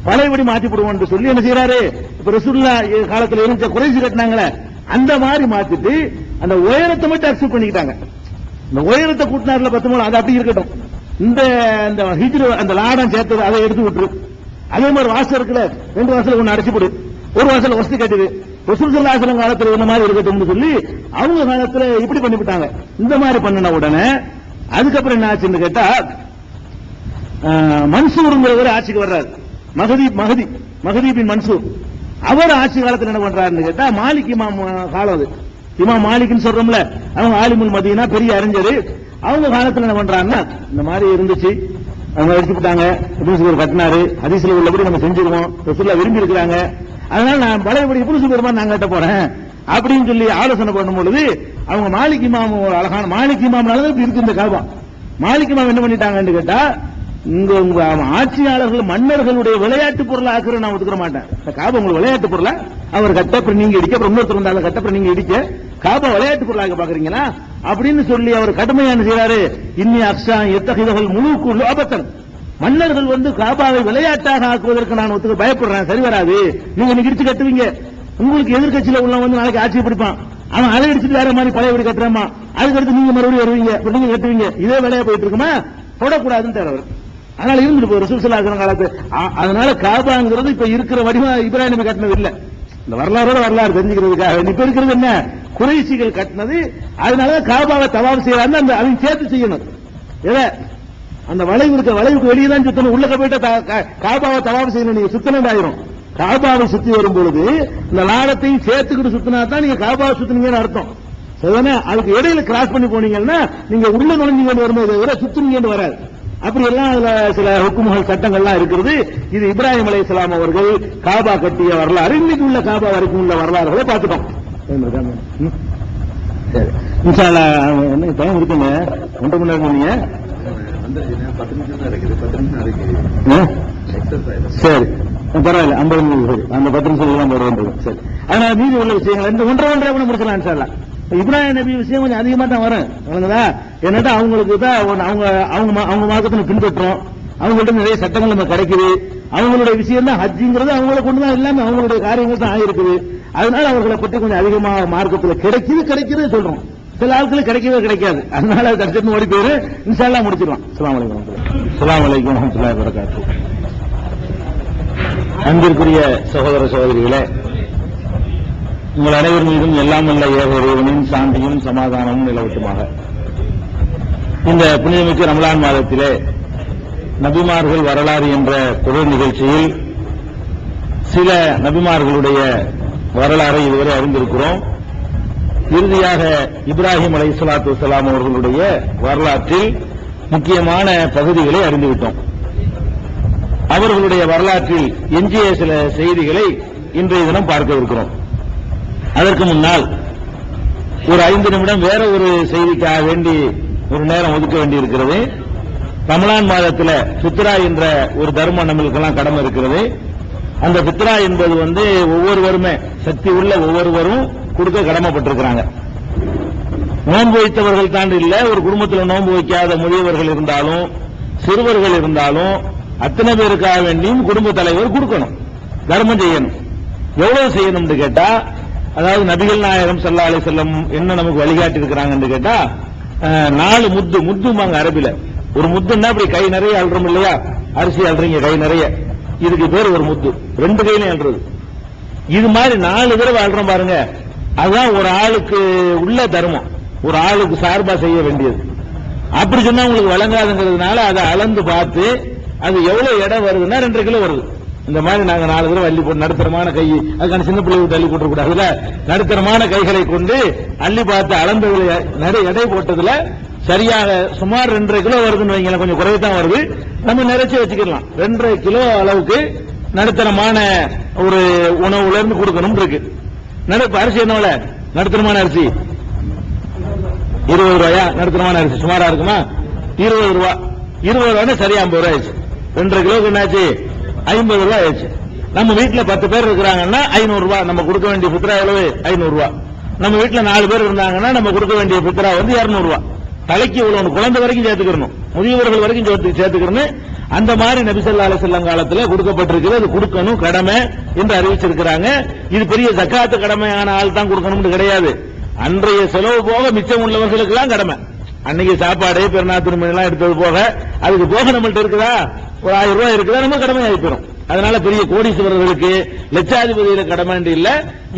பழையபடி மாத்தி விடுவோம் சொல்லி என்ன செய்யறாரு, இப்ப ரசூலுல்லாஹ் காலத்துல இருந்த குறைசி கட்டினாங்களே அந்த மாதிரி மாத்திட்டு அந்த உயரத்தை மட்டும் அக்செப்ட் பண்ணிக்கிட்டாங்க. இந்த உயரத்தை கூட்டினார்ல 10 முழம் அது அப்படி இருக்கட்டும். இந்த ஹிஜ்ர் அந்த லாடம் சேர்த்தது அதை எடுத்து விட்டுரு. அதே மாதிரி வாசல் இருக்குல்ல, 2 வாசல் ஒன்னு அடைச்சு போடு, ஒரு வாசல் வசதி கட்டுது. ரசூல் ஸல்லல்லாஹு அலைஹி வஸல்லம் காலத்துல இந்த மாதிரி இருக்கட்டும் சொல்லி அவங்க காலத்துல இப்படி பண்ணிவிட்டாங்க. இந்த மாதிரி பண்ணின உடனே அதுக்கப்புறம் என்ன ஆச்சுன்னு கேட்டா மன்சூருங்கிறவர் ஆட்சிக்கு வர்றாரு. மஹதி பின் மன்சூர் அவர் ஆட்சி காலத்தில் என்ன பண்றாருன்னு கேட்டா மாலிக் இமாம் காலம் அது. இமாம் மாலிக்னு சொல்றோம்ல, அவங்க ஆலிமுல் மதீனா பெரிய அறிஞர். அவங்க காலத்தில் என்ன பண்றாங்கன்னா இந்த மாதிரி இருந்துச்சு, அவங்க எடுத்துக்கிட்டாங்க, இப்னு ஸுபைர் கட்டினாரு, ஹதீஸ்ல உள்ளபடி நம்ம செஞ்சிருவோம், ரசூலுல்லாஹ் விரும்பி இருக்கிறாங்க, அதனால நான் பழையபடி இப்னு ஸுபைர் மாதிரி நான் கட்ட போறேன் அப்படின்னு சொல்லி ஆலோசனை பண்ணும் பொழுது அவங்க மாலிக் இமாம் அழகான மாலிக் இமாம்னால இருக்கு இந்த காபா. மாலிக் இமாம் என்ன பண்ணிட்டாங்கன்னு கேட்டா உங்க ஆட்சியாளர்கள் மன்னர்களுடைய விளையாட்டு பொருளை ஆக்குற நான் ஒத்துக்க மாட்டேன். காபா உங்களுக்கு விளையாட்டு பொருளா அவர் கட்ட, அப்புறம் நீங்க இடிக்க, அப்புறம் இன்னொருத்தர் வந்தாலும் கட்ட, அப்புறம் நீங்க இடிக்க, காபா விளையாட்டு பொருளாக பாக்குறீங்களா அப்படின்னு சொல்லி அவர் கடுமையான செய்யறாரு. இன்னி அக்ஷா எத்தகையவர்கள் முழுக்குள்ள ஆபத்தன், மன்னர்கள் வந்து காபாவை விளையாட்டாக ஆக்குவதற்கு நான் ஒத்துக்க பயப்படுறேன், சரி வராது. நீங்க இடிச்சு கட்டுவீங்க, உங்களுக்கு எதிர்கட்சியில உள்ள வந்து நாளைக்கு ஆட்சி பிடிப்பான், அவன் அதை அடிச்சுட்டு வேற மாதிரி பழைய வீடு கட்டுறாமா, அதுக்கடுத்து நீங்க மறுபடியும் வருவீங்க, நீங்க கட்டுவீங்க, இதே வேலையா போயிட்டு இருக்குமா, தொடக்கூடாதுன்னு அவர். அதனால இருந்துட்டு போய் ரசூல் ஸல்லல்லாஹு அலைஹி காலத்து. அதனால காபாங்கிறது இப்ப இருக்கிற வடிவம் இப்ராஹிம் நபி கட்டினது இல்ல. இந்த வரலாறு தெரிஞ்சுக்கிறதுக்காக இப்ப இருக்கிறது என்ன, குறைஷிகள் கட்டினது. அதனால காபாவை தவாப் செய்யறாங்க, அந்த அதையும் சேர்த்து செய்யணும். அந்த வளைவுக்கு வெளியே தான் சுத்தணும், உள்ள போயிட்டு காபாவை தவாப் செய்யணும். நீங்க சுத்தணும் ஆயிரும். காபாவை சுத்தி வரும் பொழுது இந்த லாடத்தையும் சேர்த்துக்கிட்டு சுத்தினா தான் நீங்க காபாவை சுத்தினீங்கன்னு அர்த்தம். சரிதானே? அதுக்கு இடையில கிராஸ் பண்ணி போனீங்கன்னா நீங்க உள்ள நுழைஞ்சீங்கன்னு வரும்போது தவிர சுத்தினீங்கன்னு வராது. அப்படி எல்லாம் அதுல சில ஹுக்குமுகள் சட்டங்கள்லாம் இருக்கிறது. இது இப்ராஹிம் அலைஹிஸ்ஸலாம் அவர்கள் காபா கட்டிய வரலாறு, இன்னைக்கு உள்ள காபா வரைக்கும் உள்ள வரலாறுகளை பார்த்துட்டோம். சரி, இன்ஷா அல்லாஹ் என்ன டைம் இருக்குங்க, 1.5 மணி நேரம் நீங்க 10 நிமிஷம் தான் இருக்குது, 10 நிமிஷம் இருக்கு. சரி பரவாயில்ல, 50 நிமிஷம், அந்த 10 நிமிஷம் எல்லாம் போடுவோம். சரி, அதனால மீதி உள்ள விஷயங்கள் இந்த 1.5 கூட முடிச்சலாம் இன்ஷா அல்லாஹ். இப்ராஹிம் நபி விஷயம் கொஞ்சம் அதிகமா தான் வரும், என்னடா அவங்களுக்கு தான் அவங்க மார்க்கத்தை பின்பற்றோம், அவங்கள்ட்ட நிறைய சட்டங்கள் நம்ம கிடைக்குது, அவங்களுடைய விஷயம் தான் ஹஜ்ஜிங்கிறது அவங்களை கொண்டுதான் இல்லாம அவங்களுடைய காரியங்கள் தான் ஆயிருக்குது. அதனால அவர்களை பற்றி கொஞ்சம் அதிகமா மார்க்கத்தில் கிடைக்கிறது சொல்றோம். சில ஆட்களுக்கு கிடைக்கவே கிடைக்காது, அதனால தடுத்து ஓடி போயிரு. இன்ஷா அல்லாஹ் முடிச்சிடலாம். அஸ்ஸலாமு அலைக்கும் வரஹ்மத்துல்லாஹி வபரகாத்துஹு. அன்பிற்குரிய சகோதர சகோதரிகளே, உங்கள் அனைவர் மீதும் எல்லாம் வல்ல ஏக இறைவனின் சாந்தியும் சமாதானமும் நிலவட்டுமாக. இந்த புனிதமிக்க ரமலான் மாதத்திலே நபிமார்கள் வரலாறு என்ற தொடர் நிகழ்ச்சியில் சில நபிமார்களுடைய வரலாறை இதுவரை அறிந்திருக்கிறோம். இறுதியாக இப்ராஹிம் அலைஹிஸ்ஸலாத்து வஸ்ஸலாம் அவர்களுடைய வரலாற்றில் முக்கியமான பகுதிகளை அறிந்துவிட்டோம். அவர்களுடைய வரலாற்றில் எஞ்சிய சில செய்திகளை இன்றைய தினம் பார்க்கவிருக்கிறோம். அதற்கு முன்னால் ஒரு 5 நிமிடம் வேற ஒரு செய்திக்காக வேண்டி ஒரு நேரம் ஒதுக்க வேண்டியிருக்கிறது. ரமலான் மாதத்தில் ஃபித்ரா என்ற ஒரு தர்மம் நம்மளுக்கெல்லாம் கடமை இருக்கிறது. அந்த ஃபித்ரா என்பது ஒவ்வொருவருமே சக்தி உள்ள ஒவ்வொருவரும் கொடுக்க கடமைப்பட்டிருக்கிறாங்க. நோன்பு வைத்தவர்கள் தான் இல்ல, ஒரு குடும்பத்தில் நோன்பு வைக்காத முதியவர்கள் இருந்தாலும் சிறுவர்கள் இருந்தாலும் அத்தனை பேருக்காக வேண்டியும் குடும்ப தலைவர் கொடுக்கணும், தர்மம் செய்யணும். எவ்வளவு செய்யணும்னு கேட்டா, அதாவது நபிகள் நாயகம் ஸல்லல்லாஹு அலைஹி வஸல்லம் என்ன நமக்கு வழிகாட்டி இருக்கிறாங்கன்னு கேட்டா, 4 முத்துமாங்க அரபில. ஒரு முத்துன்னா அப்படி கை நிறைய அல்றோம் இல்லையா, அரிசி அல்றீங்க கை நிறைய, இதுக்கு பேர் ஒரு முத்து. 2 கையிலையும் அல்றது. இது மாதிரி 4 தடவை அல்றோம் பாருங்க, அதுதான் ஒரு ஆளுக்கு உள்ள தர்மம், ஒரு ஆளுக்கு சார்பா செய்ய வேண்டியது. அப்படி சொன்னா உங்களுக்கு வழங்காதுங்கிறதுனால அதை அளந்து பார்த்து அது எவ்வளவு எடை வருதுன்னா 2.5 கிலோ வருது. இந்த மாதிரி நாங்க 4 தடவை அள்ளி போட்டு, நடுத்தரமான கை, அதுக்கான சின்ன பிள்ளைகளுக்கு அள்ளி போட்டு கூடாதுல, நடுத்தரமான கைகளை கொண்டு அள்ளி பார்த்து அளந்ததுல எடை போட்டதுல சரியாக சுமார் 2.5 கிலோ வருதுன்னு வைங்களேன், கொஞ்சம் குறைவு தான் வருது, நம்ம நிறைச்சி வச்சுக்கலாம். 2.5 கிலோ அளவுக்கு நடுத்தரமான ஒரு உணவுல இருந்து கொடுக்கணும் இருக்கு. அரிசி என்னவல நடுத்தரமான அரிசி 20 ரூபாயா, நடுத்தரமான அரிசி சுமாரா இருக்குமா, 20 ரூபா. 20 ரூபாய் சரியா 50 ரூபாய் ஆயிடுச்சு. 2.5 கிலோக்கு என்னாச்சு, 50 ரூபாய் ஆயிடுச்சு. நம்ம வீட்டுல 10 பேர் இருக்கிறாங்கன்னா 500 ரூபாய் நம்ம கொடுக்க வேண்டிய பித்ரா எவ்வளவு, 500 ரூபாய். நம்ம வீட்டுல 4 பேர் இருந்தாங்கன்னா நம்ம கொடுக்க வேண்டிய பித்ரா வந்து 200 ரூபாய். தலைக்கு இவ்வளவு, குழந்தை வரைக்கும் சேர்த்துக்கணும், முதியவர்கள் வரைக்கும் சேர்த்துக்கணும். அந்த மாதிரி நபி ஸல்லல்லாஹு அலைஹி வஸல்லம் காலத்துல கொடுக்கப்பட்டிருக்கிறது, அது கொடுக்கணும் கடமை என்று அறிவிச்சிருக்கிறாங்க. இது பெரிய ஜக்காத்து கடமையான ஆள் தான் கொடுக்கணும்னு கிடையாது. அன்றைய செலவு போக மிச்சம் உள்ளவர்களுக்கு தான் கடமை. அன்னைக்கு சாப்பாடு பெருநாத்து எல்லாம் எடுத்தது போக, அதுக்கு போக நம்மள்ட்ட இருக்குதா, ஒரு 1000 ரூபாய் இருக்குதா, நம்ம கடமை ஆகிப்போம். அதனால பெரிய கோடீஸ்வரர்களுக்கு லட்சாதிபதியில கடமை இல்ல,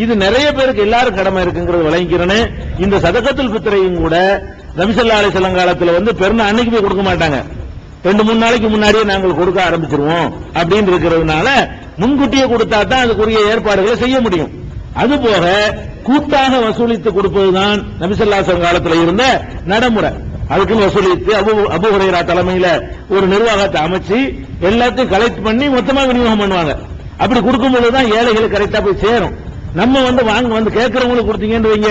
இது நிறைய பேருக்கு எல்லாரும் கடமை இருக்குங்கிறது விளங்கிக்கிறேன்னு. இந்த சதகத்துல் ஃபித்ரையும் கூட நபி ஸல்லல்லாஹு அலைஹி வஸல்லம் காலத்துல வந்து பெருநாள் அன்னைக்கு போய் கொடுக்க மாட்டாங்க, 2-3 நாளைக்கு முன்னாடியே நாங்கள் கொடுக்க ஆரம்பிச்சிருவோம் அப்படின்னு இருக்கிறதுனால முன்கூட்டியே கொடுத்தா தான் அதுக்குரிய ஏற்பாடுகளை செய்ய முடியும். அதுபோக கூட்டாக வசூலித்து கொடுப்பதுதான் நபி ஸல்லல்லாஹு அலைஹி வஸல்லம் காலத்துல இருந்த நடைமுறை. அதுக்குன்னு வசூலித்து அபூ ஹுரைரா தலைமையில ஒரு நிர்வாகத்தை அமைச்சு எல்லாத்தையும் கலெக்ட் பண்ணி மொத்தமா விநியோகம் பண்ணுவாங்க. அப்படி கொடுக்கும்போதுதான் ஏழைகளுக்கு கரெக்டா போய் சேரும். நம்ம வந்து கேட்கறவங்களுக்கு கொடுத்தீங்கன்னு வைங்க,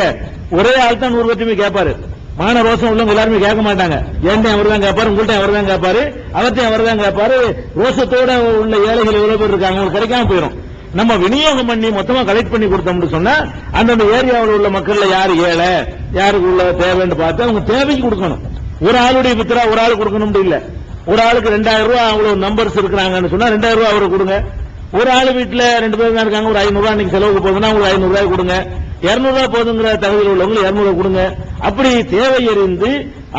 ஒரே ஆள் தான் 100 பத்தியுமே கேட்பாரு. மான ரோசம் உள்ளவங்க எல்லாருமே கேட்க மாட்டாங்க. ஏன்டே அவர் தான் கேட்பாரு, உங்கள்ட்ட அவர் தான் கேட்பாரு, அவர்த்தையும் அவர் தான் கேட்பாரு. ரோசத்தோட உள்ள ஏழைகள் எவ்வளவு பேர் இருக்காங்க, உங்களுக்கு கிடைக்காம போயிடும். நம்ம விநியோகம் பண்ணி மொத்தமா கலெக்ட் பண்ணி கொடுத்தோம்னு சொன்னா அந்தந்த ஏரியாவில் உள்ள மக்கள்ல யாரு ஏழை, யாருக்கு உள்ள தேவைன்னு பார்த்து அவங்க தேவைக்கு கொடுக்கணும். ஒரு ஆளுடைய பித்ரா ஒரு ஆளு கொடுக்கணும் இல்ல, ஒரு ஆளுக்கு 2000 ரூபாய் அவ்வளவு நம்பர்ஸ் இருக்கிறாங்கன்னு சொன்னா 2000 ரூபாய் அவருக்கு கொடுங்க. ஒரு ஆளு வீட்டுல 2 பேர் தான் இருக்காங்க, ஒரு 500 ரூபாய் இன்னைக்கு செலவுக்கு போகுதுன்னா உங்களுக்கு 500 ரூபாய் கொடுங்க. 200 ரூபாய் போதுங்கிற தகுதியில் உள்ளவங்க 200 கொடுங்க. அப்படி தேவை அறிந்து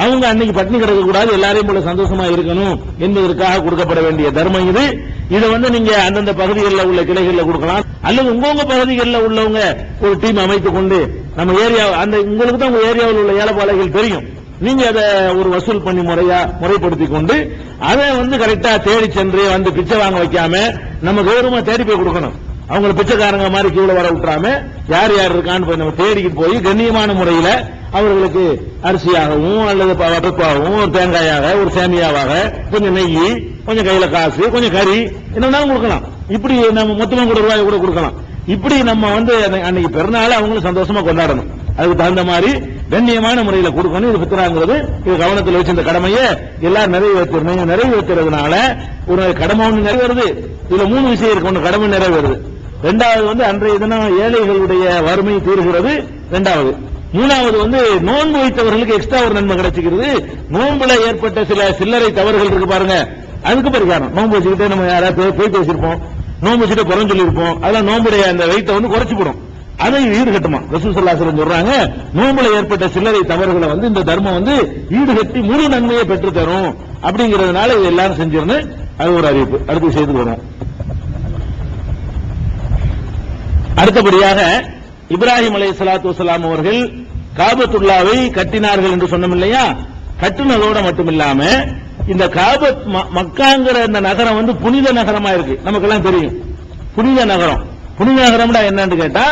அவங்க அன்னைக்கு பட்டினி கிடக்க கூடாது, எல்லாரையும் போல சந்தோஷமா இருக்கணும் என்பதற்காக கொடுக்கப்பட வேண்டிய தர்மம் இது. இதை வந்து நீங்க அந்தந்த பகுதிகளில் உள்ள கிளைகளில் கொடுக்கலாம், அல்லது உங்க பகுதிகளில் உள்ளவங்க ஒரு டீம் அமைத்துக் கொண்டு நம்ம ஏரியா, அந்த உங்களுக்கு தான் உங்க ஏரியாவில் உள்ள ஏழைப்பாளைகள் தெரியும், நீங்க அதை ஒரு வசூல் பண்ணி முறைப்படுத்தி கொண்டு அதை வந்து கரெக்டா தேடி சென்று வந்து பிச்சை வாங்க வைக்காம நம்ம கௌரவமா தேடி போய் கொடுக்கணும். அவங்களை பிச்சைக்காரங்க மாதிரி கீழே வர விட்டுறாம யார் யார் இருக்கான்னு போய் நம்ம தேடிக்கு போய் கண்ணியமான முறையில அவர்களுக்கு அரிசியாகவும் அல்லது பருப்பாகவும் ஒரு தேங்காயாக ஒரு சேமியாவாக கொஞ்சம் நெய், கொஞ்சம் கையில காசு, கொஞ்சம் கறி என்னன்னாலும் கொடுக்கலாம். இப்படி நம்ம மொத்தமா கூட ரூபாய் கூட கொடுக்கலாம். இப்படி நம்ம வந்து அன்னைக்கு பெருநாள் அவங்களும் சந்தோஷமா கொண்டாடணும். அதுக்கு தகுந்த மாதிரி கண்ணியமான முறையில கொடுக்கணும். இது பித்ராங்கிறது இது கவனத்தில் வச்சு இந்த கடமையை எல்லாரும் நிறைவேற்றுறதுனால ஒரு கடமை ஒன்று நிறைவேறுது. இதுல 3 விஷயம் இருக்கு. ஒன்று கடமை நிறைவேறுது, 2வது வந்து அன்றைய தினம் ஏழைகளுடைய வறுமை தீர்கிறது 2வது, 3வது வந்து நோன்பு வைத்தவர்களுக்கு எக்ஸ்ட்ரா ஒரு நன்மை கிடைச்சிக்கிறது. நோன்புல ஏற்பட்ட சில சில்லறை தவறுகள் இருக்கு பாருங்க, அதுக்கு பரிகாரம். நோன்பு வச்சுக்கிட்டே நம்ம யாராவது போய் பேசியிருப்போம், நோன்பு வச்சுட்டு குறைஞ்சு சொல்லியிருப்போம், அதெல்லாம் நோம்புடைய அந்த வெயிட்டை வந்து குறைச்சு போடும், அதை ஈடுகட்டுமா ரசூல் ஸல்லல்லாஹு அலைஹி வஸல்லம் சொல்றாங்க. நோம்புல ஏற்பட்ட சில்லறை தவறுகளை வந்து இந்த தர்மம் வந்து ஈடுகட்டி முழு நன்மையை பெற்று தரும் அப்படிங்கிறதுனால இது எல்லாரும் செஞ்சிருந்து அது ஒரு அறிவிப்பு. அடுத்த செய்து வரும். அடுத்தபடியாக இப்ராஹிம் அலைஹிஸ்ஸலாத்து வஸ்ஸலாம் அவர்கள் காபத்துல்லாவை கட்டினார்கள் என்று சொன்னோம் இல்லையா. கட்டுனதோட மட்டுமில்லாம இந்த காபத் மக்காங்கிற இந்த நகரம் வந்து புனித நகரமா இருக்கு, நமக்கெல்லாம் தெரியும். புனித நகரம், புனித நகரம்டா என்னன்னு கேட்டா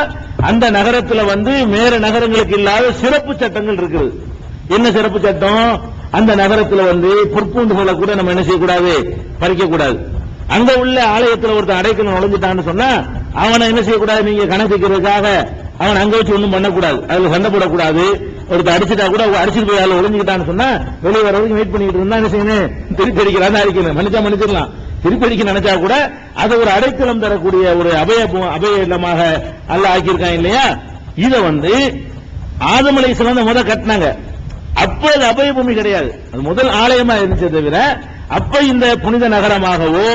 அந்த நகரத்துல வந்து வேற நகரங்களுக்கு இல்லாத சிறப்பு சட்டங்கள் இருக்குது. என்ன சிறப்பு சட்டம்? அந்த நகரத்துல வந்து பொற்பூண்டுகளை கூட நம்ம என்ன செய்யக்கூடாது, பறிக்க கூடாது. அங்க உள்ள ஆலயத்தில் ஒருத்தன் அடைக்கலம் நுழைஞ்சிட்டான்னு சொன்னா அவனை என்ன செய்யக்கூடாது, நீங்க கணக்குறதுக்காக அவன் அங்க வச்சு ஒன்றும் பண்ணக்கூடாது, அதுல சண்டை போடக்கூடாது. ஒருத்தர் அடிச்சுட்டா கூட அடிச்சுட்டு போய் அதுல ஒளிஞ்சுக்கிட்டான்னு சொன்னா வெளியே வர வரைக்கும் வெயிட் பண்ணிட்டு இருந்தா என்ன செய்யணும், திருப்பி அடிக்கிறான்னு அடிக்கணும். மன்னிச்சிடலாம், திருப்பி அடிக்க நினைச்சா கூட அதை ஒரு அடைக்கலம் தரக்கூடிய ஒரு அபய இல்லமாக அல்லாஹ் ஆக்கியிருக்கான் இல்லையா. இத வந்து ஆதம் அலைஹிஸ்ஸலாம் முத கட்டினாங்க, அப்ப அது அபய பூமி கிடையாது, அது முதல் ஆலயமா இருந்துச்சே தவிர அப்ப இந்த புனித நகரமாகவோ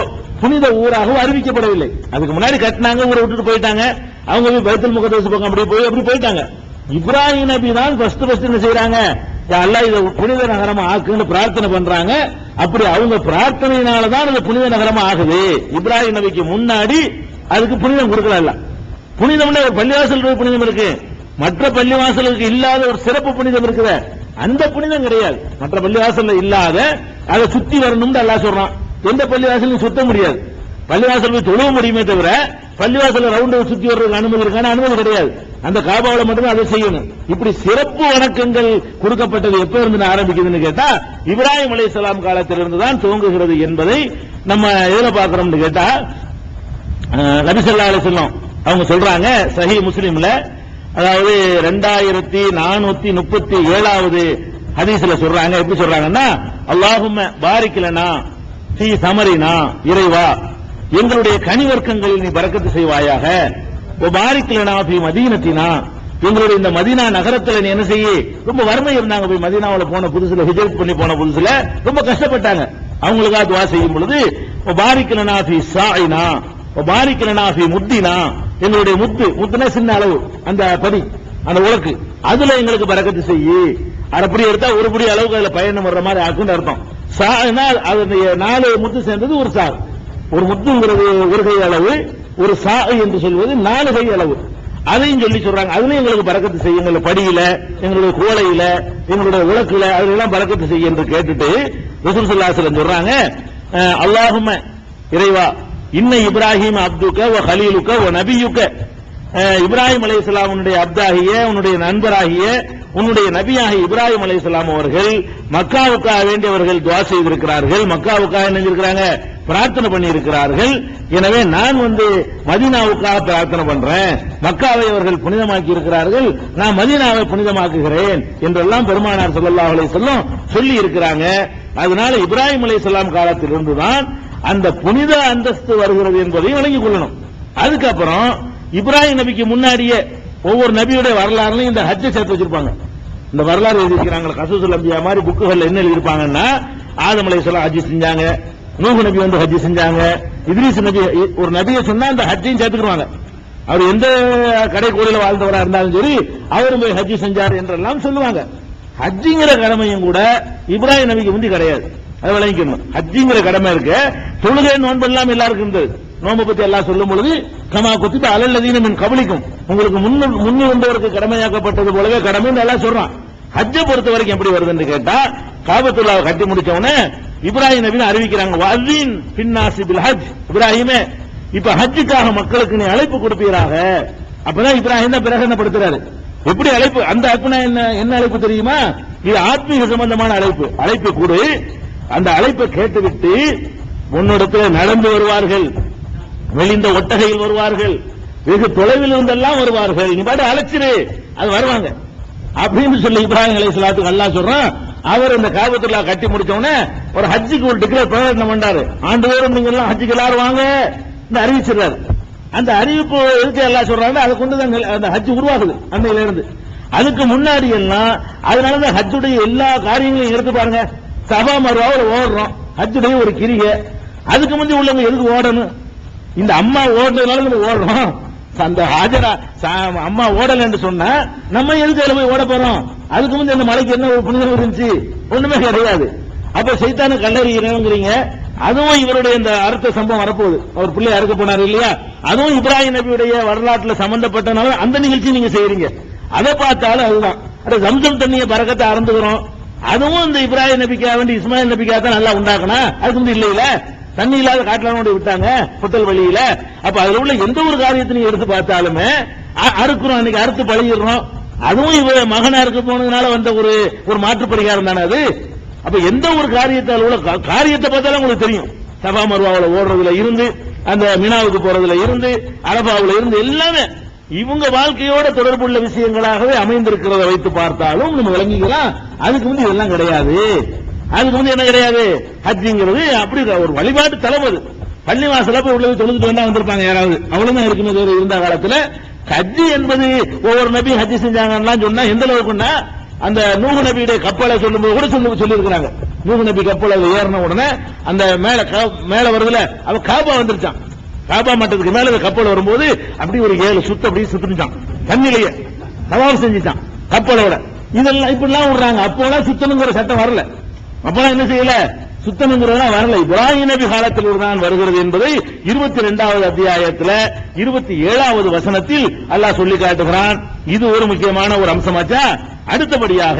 புனித ஊராகவோ அறிவிக்கப்படவில்லை. அதுக்கு முன்னாடி கட்டினாங்க, ஊரை விட்டுட்டு போயிட்டாங்க. அவங்க போய் பைத்துல் முகத்தஸ் பக்கம் அப்படி போயிட்டாங்க. இப்ராஹிம் நபி தான் ஃபர்ஸ்ட் என்ன செய்யறாங்க, அல்லாஹ் இதை புனித நகரமா ஆக்குன்னு பிரார்த்தனை பண்றாங்க. அப்படி அவங்க பிரார்த்தனையினால தான் அது புனித நகரமா ஆகுது. இப்ராஹிம் நபிக்கு முன்னாடி அதுக்கு புனிதம் கொடுக்கல. புனிதம் ஒரு பள்ளிவாசல் புனிதம் இருக்கு, மற்ற பள்ளிவாசலுக்கு இல்லாத ஒரு சிறப்பு புனிதம் இருக்குது. அந்த புனிதம் கிடையாது. மற்ற பள்ளிவாசல்ல இல்லாத அதை சுத்தி வரணும்னு அல்லாஹ் சொல்றான். எந்த பள்ளிவாசலையும் சுத்த முடியாது. பள்ளிவாசல் போய் தொழுவ முடியுமே தவிர பள்ளிவாசல ரவுண்ட் சுத்தி வர்றதுக்கு அனுமதி இருக்கான அனுமதி கிடையாது. அந்த காபாவில் மட்டும் அதை செய்யணும். இப்படி சிறப்பு வணக்கங்கள் கொடுக்கப்பட்டது எப்ப இருந்து ஆரம்பிக்குதுன்னு கேட்டா இப்ராஹிம் அலைஹிஸ்ஸலாம் காலத்திலிருந்து தான் துவங்குகிறது என்பதை நம்ம எதுல பார்க்கிறோம்னு கேட்டா நபி ஸல்லல்லாஹு அலைஹி வஸல்லம் அவங்க சொல்றாங்க சஹீஹ் முஸ்லிம்ல, அதாவது 2437வது ஹதீஸ்ல சொல்றாங்க. எப்படி சொல்றாங்கன்னா, அல்லாஹும்ம பாரிக் லனா ஃபீ சமரினா, இறைவா எங்களுடைய கனிவர்க்கங்களில் நீ பரக்கத்து செய்வாயாக. பாரிக் லனா ஃபீ மதீனத்தினா, எங்களுடைய இந்த மதீனா நகரத்துல நீ என்ன செய்ய, ரொம்ப வறுமை இருந்தாங்க. போய் மதீனாவுல போன புதுசுல ஹிஜ்ரத் பண்ணி போன புதுசுல ரொம்ப கஷ்டப்பட்டாங்க. அவங்களுக்காக துஆ செய்யும் பொழுது பாரிக் லனா ஃபீ சாயினா பாரிக் லனா ஃபீ முத்தினா, எங்களுடைய முத்துனா சின்ன அளவு, அந்த படி அந்த உலக்கு, அதுல எங்களுக்கு பரக்கத்து செய்யி. அப்படி எடுத்தா ஒரு படி அளவுக்கு அதுல பயணம் வர்ற மாதிரி ஆக்குன்னு அர்த்தம். சானா அது 4 முத்து சேர்ந்தது ஒரு சார். ஒரு முத்துங்கிறது ஒரு கை அளவு, ஒரு சா என்று சொல்வது 4 கை அளவு. அதையும் சொல்லி சொல்றாங்க. அதுல எங்களுக்கு பரக்கத்து செய்ய, எங்களை படியில, எங்களுடைய கோலையில, எங்களுடைய உலக்குல, அதுல எல்லாம் பரக்கத்து செய்ய என்று கேட்டுட்டு ரசூல் ஸல்லல்லாஹு அலைஹி வஸல்லம் சொல்றாங்க, அல்லாஹும்ம இறைவா இன்ன இப்ராஹிம் அப்துக வ கலீலுக வ நபியுக, இப்ராஹிம் அலைஹிஸ்ஸலாம் உன்னுடைய அப்தாகிய, உன்னுடைய நண்பராகிய, உன்னுடைய நபியாகிய இப்ராஹிம் அலைஹிஸ்ஸலாம் அவர்கள் மக்காவுக்காக வேண்டியவர்கள் துஆ செய்திருக்கிறார்கள். மக்காவுக்காக என்ன செஞ்சிருக்காங்க, பிரார்த்தனை பண்ணி இருக்கிறார்கள். எனவே நான் மதீனாவுக்காக பிரார்த்தனை பண்றேன். மக்காவை அவர்கள் புனிதமாக்கி இருக்கிறார்கள், நான் மதீனாவை புனிதமாக்குகிறேன் என்றெல்லாம் பெருமானார் ஸல்லல்லாஹு அலைஹி வஸல்லம் சொல்லி இருக்கிறாங்க. அதனால இப்ராஹிம் அலைஹிஸ்ஸலாம் காலத்திலிருந்து தான் அந்த புனித அந்தஸ்து வருகிறது என்பதையும் விளங்கிக் கொள்ளணும். அதுக்கப்புறம் இப்ராஹிம் நபிக்கு முன்னாடியே ஒவ்வொரு நபியுடைய வரலாறுலையும் இந்த ஹஜ்ஜை சேர்த்து வச்சிருப்பாங்க. இந்த வரலாறு எழுதிக்கிறாங்க கசூசுல் அம்பியா மாதிரி புக்குகள் என்ன எழுதியிருப்பாங்கன்னா, ஆதம் அலைஹிஸ்ஸலாம் ஹஜ் செஞ்சாங்க, நூஹ் நபி ஹஜ் செஞ்சாங்க, இத்ரீஸ் நபி, ஒரு நபியை சொன்னா அந்த ஹஜ்ஜையும் சேர்த்துக்குவாங்க. அவர் எந்த கடைக்கோடியில வாழ்ந்தவரா இருந்தாலும் சரி அவரும் போய் ஹஜ் செஞ்சார் என்றெல்லாம் சொல்லுவாங்க. ஹஜ்ஜிங்கிற கடமையும் கூட இப்ராஹிம் நபிக்கு முந்தி கிடையாது. அதை விளங்கிக்கணும். ஹஜ்ஜிங்கிற கடமை இருக்கு, தொழுகை நோன்பு எல்லாம் எல்லாருக்கும் இருந்தது. நோன்பை பத்தி எல்லாம் சொல்லும் பொழுது கமா குத்திப அலல்லதீன மின் கபலிக்கும், உங்களுக்கு முன்னே வந்தவருக்கு கடமையாக்கப்பட்டது போலவே கடமை எல்லாம் சொல்றான். ஹஜ்ஜை பொறுத்த வரைக்கும் எப்படி வருதுன்னு கேட்டா, காபத்துல்லாவை கட்டி முடிச்சவனே இப்ராஹிம் நபி அறிவிக்கிறாங்க, வஅதீன் பின்னாசி பில் ஹஜ், இப்ராஹிமே இப்ப ஹஜ்ஜுக்காக மக்களுக்கு நீ அழைப்பு கொடுப்பீராக. அப்பதான் இப்ராஹிம் தான் பிரகடனப்படுத்துறாரு. எப்படி அழைப்பு, அந்த அழைப்புனா என்ன அழைப்பு தெரியுமா, இது ஆத்மீக சம்பந்தமான அழைப்பு கொடு. அந்த அழைப்பை கேட்டுவிட்டு உன்னிடத்தில் நடந்து வருவார்கள், வெளிந்த ஒட்டகையில் வருவார்கள், வெகு தொலைவில் இருந்தெல்லாம் வருவார்கள், நீ பாட்டு அழைச்சிரு, அது வருவாங்க அப்படின்னு சொல்லி இப்ராஹிம் அலைஹிஸ்ஸலாத்துக்கு அல்லாஹ் சொல்றான். அவர் இந்த காபத்துல்லா கட்டி முடிச்சவனே ஒரு ஹஜ்ஜுக்கு ஒரு டிக்ளேர் பிரகடனம் பண்ணாரு. ஆண்டுதோறும் நீங்க எல்லாம் ஹஜ்ஜுக்கு எல்லாரும் வாங்க அறிவிச்சிருக்காரு. அந்த அறிவிப்பு எதுக்கு எல்லாம் சொல்றாங்க, அதை கொண்டுதான் அந்த ஹஜ் உருவாகுது அன்னையில இருந்து. அதுக்கு முன்னாடி எல்லாம் அதனாலதான் ஹஜ்ஜுடைய எல்லா காரியங்களையும் எடுத்து பாருங்க. சபா மர்வாவில் ஓடுறோம், ஹஜ்ஜுடைய ஒரு கிரிகை. அதுக்கு முந்தைய உள்ளவங்க எதுக்கு ஓடணும், இந்த அம்மா ஓடுறதுனால நம்ம ஓடுறோம். அந்த ஹாஜரா அம்மா ஓடல என்று சொன்னா நம்ம எதுக்கு அதில் போய் ஓட போறோம்? அதுக்கு முந்தைய அந்த மலைக்கு என்ன புனிதம் இருந்துச்சு, ஒண்ணுமே கிடையாது. அப்ப சைத்தானு கல்லறிகிறீங்க. அதுவும் இவருடைய இந்த அறுத்த சம்பவம் வரப்போகுது. அவர் பிள்ளை அறுக்க போனார் இல்லையா, அதுவும் இப்ராஹிம் நபியுடைய வரலாற்றுல சம்பந்தப்பட்டனால அந்த நிகழ்ச்சி நீங்க செய்யறீங்க. அதை பார்த்தாலும் அதுதான். ஜம்சம் தண்ணியை பறக்கத்தை அறந்துக்கிறோம், அதுவும் இந்த இப்ராஹிம் நபிக்காக வேண்டி இஸ்மாயில் நபிக்காக தான் நல்லா உண்டாக்கணும். அதுக்கு வந்து இல்லையில தண்ணி இல்லாத காட்டலாம் விட்டாங்க புத்தல் வழியில. அப்ப அதுல உள்ள எந்த ஒரு காரியத்தை நீங்க எடுத்து பார்த்தாலுமே அறுக்கிறோம், அன்னைக்கு அறுத்து பழகிடுறோம். அதுவும் இவர மகனா இருக்க போனதுனால வந்த ஒரு மாற்று பரிகாரம் தானே அது. அப்ப எந்த ஒரு காரியத்தால் உள்ள காரியத்தை பார்த்தாலும் உங்களுக்கு தெரியும். சபா மர்வாவுல ஓடுறதுல இருந்து, அந்த மினாவுக்கு போறதுல இருந்து, அரபாவுல இருந்து எல்லாமே இவங்க வாழ்க்கையோட தொடர்புள்ள விஷயங்களாகவே அமைந்திருக்கிறத வைத்து பார்த்தாலும் நம்ம விளங்கிக்கலாம். அதுக்கு வந்து இதெல்லாம் கிடையாது. அதுக்கு வந்து என்ன கிடையாது, ஹஜ்ஜிங்கிறது அப்படி ஒரு வழிபாட்டு தலம். அது பள்ளி வாசல போய் உள்ள தொழுதுட்டு வந்தா வந்திருப்பாங்க யாராவது, அவ்வளவுதான் இருக்குமே இருந்த காலத்துல. ஹஜ்ஜி என்பது ஒவ்வொரு நபியும் ஹஜ்ஜி செஞ்சாங்கன்னா சொன்னா எந்த அளவுக்குன்னா, அந்த நூஹ் நபியுடைய கப்பலை சொல்லும்போது கூட சொல்லி இருக்கிறாங்க. நூஹ் நபி கப்பல் அதுல ஏறின உடனே அந்த மேல வருதுல அவ காபா வந்துருச்சான். காபா மட்டத்துக்கு மேல கப்பல் வரும்போது அப்படி ஒரு 7 சுத்து அப்படி சுத்திச்சான், தண்ணிலேயே தவாப் செஞ்சுச்சான் கப்பலோட. இதெல்லாம் இப்படிலாம் விடுறாங்க. அப்போலாம் சுத்தணுங்கிற சட்டம் வரல, அப்பெல்லாம் என்ன செய்யல, சுத்தணுங்கிறதெல்லாம் வரல. இப்ராஹிம் நபி காலத்தில் தான் வருகிறது என்பதை 22வது அத்தியாயத்தில் 27வது வசனத்தில் அல்லாஹ் சொல்லி காட்டுகிறான். இது ஒரு முக்கியமான ஒரு அம்சமாச்சா. அடுத்தபடியாக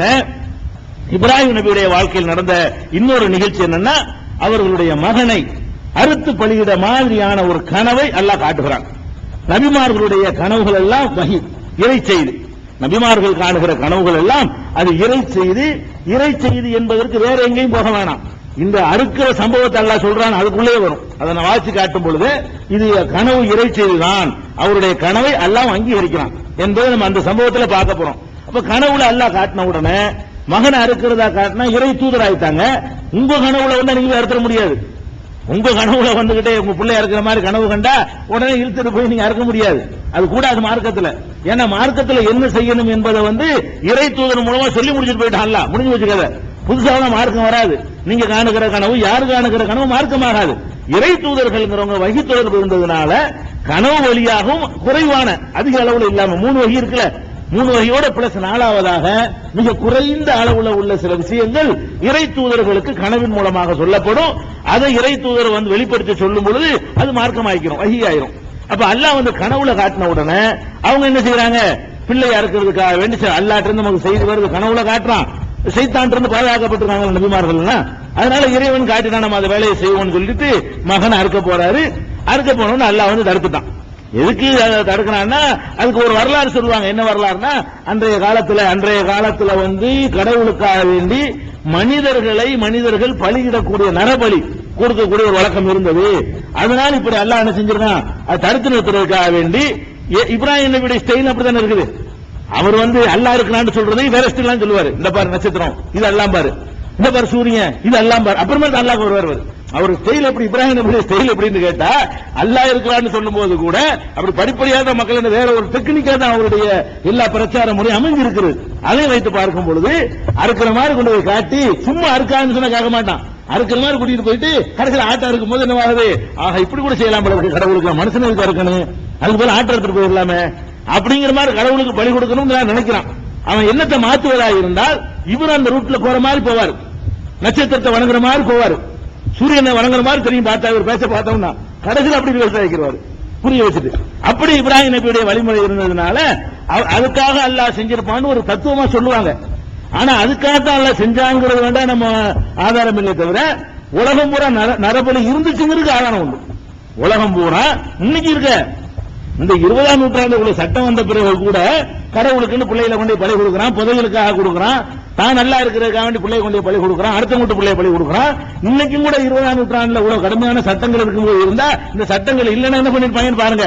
இப்ராஹிம் நபியுடைய வாழ்க்கையில் நடந்த இன்னொரு நிகழ்ச்சி என்னன்னா, அவர்களுடைய மகனை அறுத்து பலியிட மாதிரியான ஒரு கனவை அல்லாஹ் காட்டுகிறான். நபிமார்களுடைய கனவுகள் எல்லாம் வஹி, இறை செய்தி. நபிமார்கள் காணுகிற கனவுகள் எல்லாம் அது இறை செய்தி. இறை செய்தி என்பதற்கு வேற எங்கேயும் போக வேணாம். இந்த அறுக்கிற சம்பவத்தை அல்லாஹ் சொல்றான், அதுக்குள்ளே வரும். அதை நான் வாசி காட்டும் பொழுது இது கனவு இறை செய்தி தான், அவருடைய கனவை அல்லாஹ் அங்கீகரிக்கிறான் என்பதை நம்ம அந்த சம்பவத்தில் பார்க்க போறோம். அப்ப கனவுல அல்லாஹ் காட்டின உடனே மகனை அறுக்கிறதா காட்டினா இறை தூதர் ஆயிட்டாங்க. உங்க கனவுல வந்து நீங்க அறுத்துற முடியாது. உங்க கனவுல வந்துகிட்டே உங்க பிள்ளை அறுக்கிற மாதிரி கனவு கண்டா உடனே இழுத்துட்டு போய் நீங்க அறுக்க முடியாது. அது கூடாது மார்க்கத்துல. ஏன்னா மார்க்கத்துல என்ன செய்யணும் என்பதை வந்து இறை தூதர் மூலமா சொல்லி முடிச்சுட்டு போயிட்டான்ல, முடிஞ்சு வச்சுக்கத. புதுசாக மார்க்கம் வராது. நீங்க காணுகிற கனவு, யாரு காணுகிற கனவு மார்க்கமாகாது. இறை தூதர்கள்ங்கிறவங்க வகி தொடர்பு இருந்ததுனால கனவு வழியாகவும் குறைவான அதிக அளவுல இல்லாம 3 வகை இருக்குல்ல, 3 வகையோட பிளஸ் 4வதாக மிக குறைந்த அளவுல உள்ள சில விஷயங்கள் இறை தூதர்களுக்கு கனவின் மூலமாக சொல்லப்படும். அதை இறை தூதர் வந்து வெளிப்படுத்தி சொல்லும் பொழுது அது மார்க்கமாயிரும், வஹி ஆயிரும். அப்ப அல்லாஹ் வந்து கனவுல காட்டின உடனே அவங்க என்ன செய்யறாங்க, பிள்ளை அறுக்கிறதுக்காக வேண்டி அல்லாஹ்ட்ட இருந்து நமக்கு செய்தி வருது, கனவுல காட்டுறான். சைத்தான் இருந்து பாதுகாக்கப்பட்டிருக்காங்க நபிமார்கள். அதனால இறைவன் காட்டினா நம்ம அந்த வேலையை செய்வோம்னு சொல்லிட்டு மகன் அறுக்க போறாரு. அறுக்க போனோம்னு அல்லாஹ் வந்து தடுத்துட்டான். எதுக்கு தடுக்கிறான்னா அதுக்கு ஒரு வரலாறு சொல்லுவாங்க. என்ன வரலாறுனா, அன்றைய காலத்துல வந்து கடவுளுக்காக வேண்டி மனிதர்கள் பலியிடக்கூடிய நரபலி கொடுக்கக்கூடிய ஒரு வழக்கம் இருந்தது. அதனால இப்படி அல்லாஹ் என்ன செஞ்சிருக்கான், அதை தடுத்து நிறுத்துறதுக்காக வேண்டி இப்ராஹிம் நபியுடைய ஸ்டைல் அப்படித்தானே இருக்குது. அவர் வந்து அல்லாஹ் இருக்கிறான்னு சொல்றதை வேற ஸ்டைல் சொல்லுவாரு. இந்த பாரு நட்சத்திரம், இது அல்லாஹ் பாரு, இந்த பாரு சூரியன், இது அல்லாஹ் பாரு. அப்புறமா அல்லாஹ் வருவார். அவர் ஸ்டைல் எப்படி, இப்ராஹிம் நபியுடைய ஸ்டைல் எப்படின்னு கேட்டா, அல்லாஹ் இருக்கிறான்னு சொல்லும் போது கூட அப்படி படிப்படியாக மக்கள் வேற ஒரு டெக்னிக்கா தான் அவருடைய எல்லா பிரச்சார முறை அமைஞ்சிருக்கிறது. அதை வைத்து பார்க்கும் பொழுது அறுக்கிற மாதிரி கொண்டு போய் காட்டி, சும்மா அறுக்கான்னு சொன்னா கேட்க மாட்டான். அறுக்கிற மாதிரி கூட்டிட்டு போயிட்டு கடைசியில் ஆட்டம் இருக்கும் போது என்னவாகுது, ஆக இப்படி கூட செய்யலாம் போல இருக்கு, கடவுளுக்கு மனுஷனுக்கு அறுக்கணும், அதுக்கு போல ஆட்டம் எடுத்துட்டு போயிடலாமே அப்படிங்கிற மாதிரி கடவுளுக்கு பலி கொடுக்கணும் நினைக்கிறான். அவன் என்னத்தை மாற்றுவதாக இருந்தால் இவர் அந்த ரூட்ல போற மாதிரி போவார், நட்சத்திரத்தை வணங்குற மாதிரி போவார், சூரியனை வணங்குற மாதிரி தெரியும். பார்த்தா இவர் பேச பார்த்தோம்னா கடைசியில் அப்படி விவசாயிக்கிறார் புரிய வச்சுட்டு. அப்படி இப்ராஹிம் நபியுடைய வழிமுறை இருந்ததுனால அதுக்காக அல்லாஹ் செஞ்சிருப்பான்னு ஒரு தத்துவமா சொல்லுவாங்க. ஆனா அதுக்காகத்தான் அல்லாஹ் செஞ்சாங்கிறது வேண்டாம் நம்ம ஆதாரம் இல்லை தவிர, உலகம் பூரா நரபலி இருந்துச்சுங்கிறது ஆதாரம் உண்டு. உலகம் பூரா இன்னைக்கு இருக்க இந்த 20ஆம் நூற்றாண்டுக்குள்ள சட்டம் வந்த பிறகு கூட கடவுளுக்குன்னு பிள்ளைகளை கொண்டு பலி கொடுக்கிறான், புதைகளுக்காக கொடுக்கிறான், தான் நல்லா இருக்கிறதுக்காக வேண்டி பிள்ளையை கொண்டு பலி கொடுக்கிறான், அடுத்த வீட்டு பிள்ளையை பலி கொடுக்கிறான். இன்னைக்கும் கூட 20ஆம் நூற்றாண்டுல இவ்வளவு கடுமையான சட்டங்கள் இருக்கும்போது இருந்தா இந்த சட்டங்கள் இல்லைன்னா என்ன பண்ணிருப்பாங்கன்னு பாருங்க.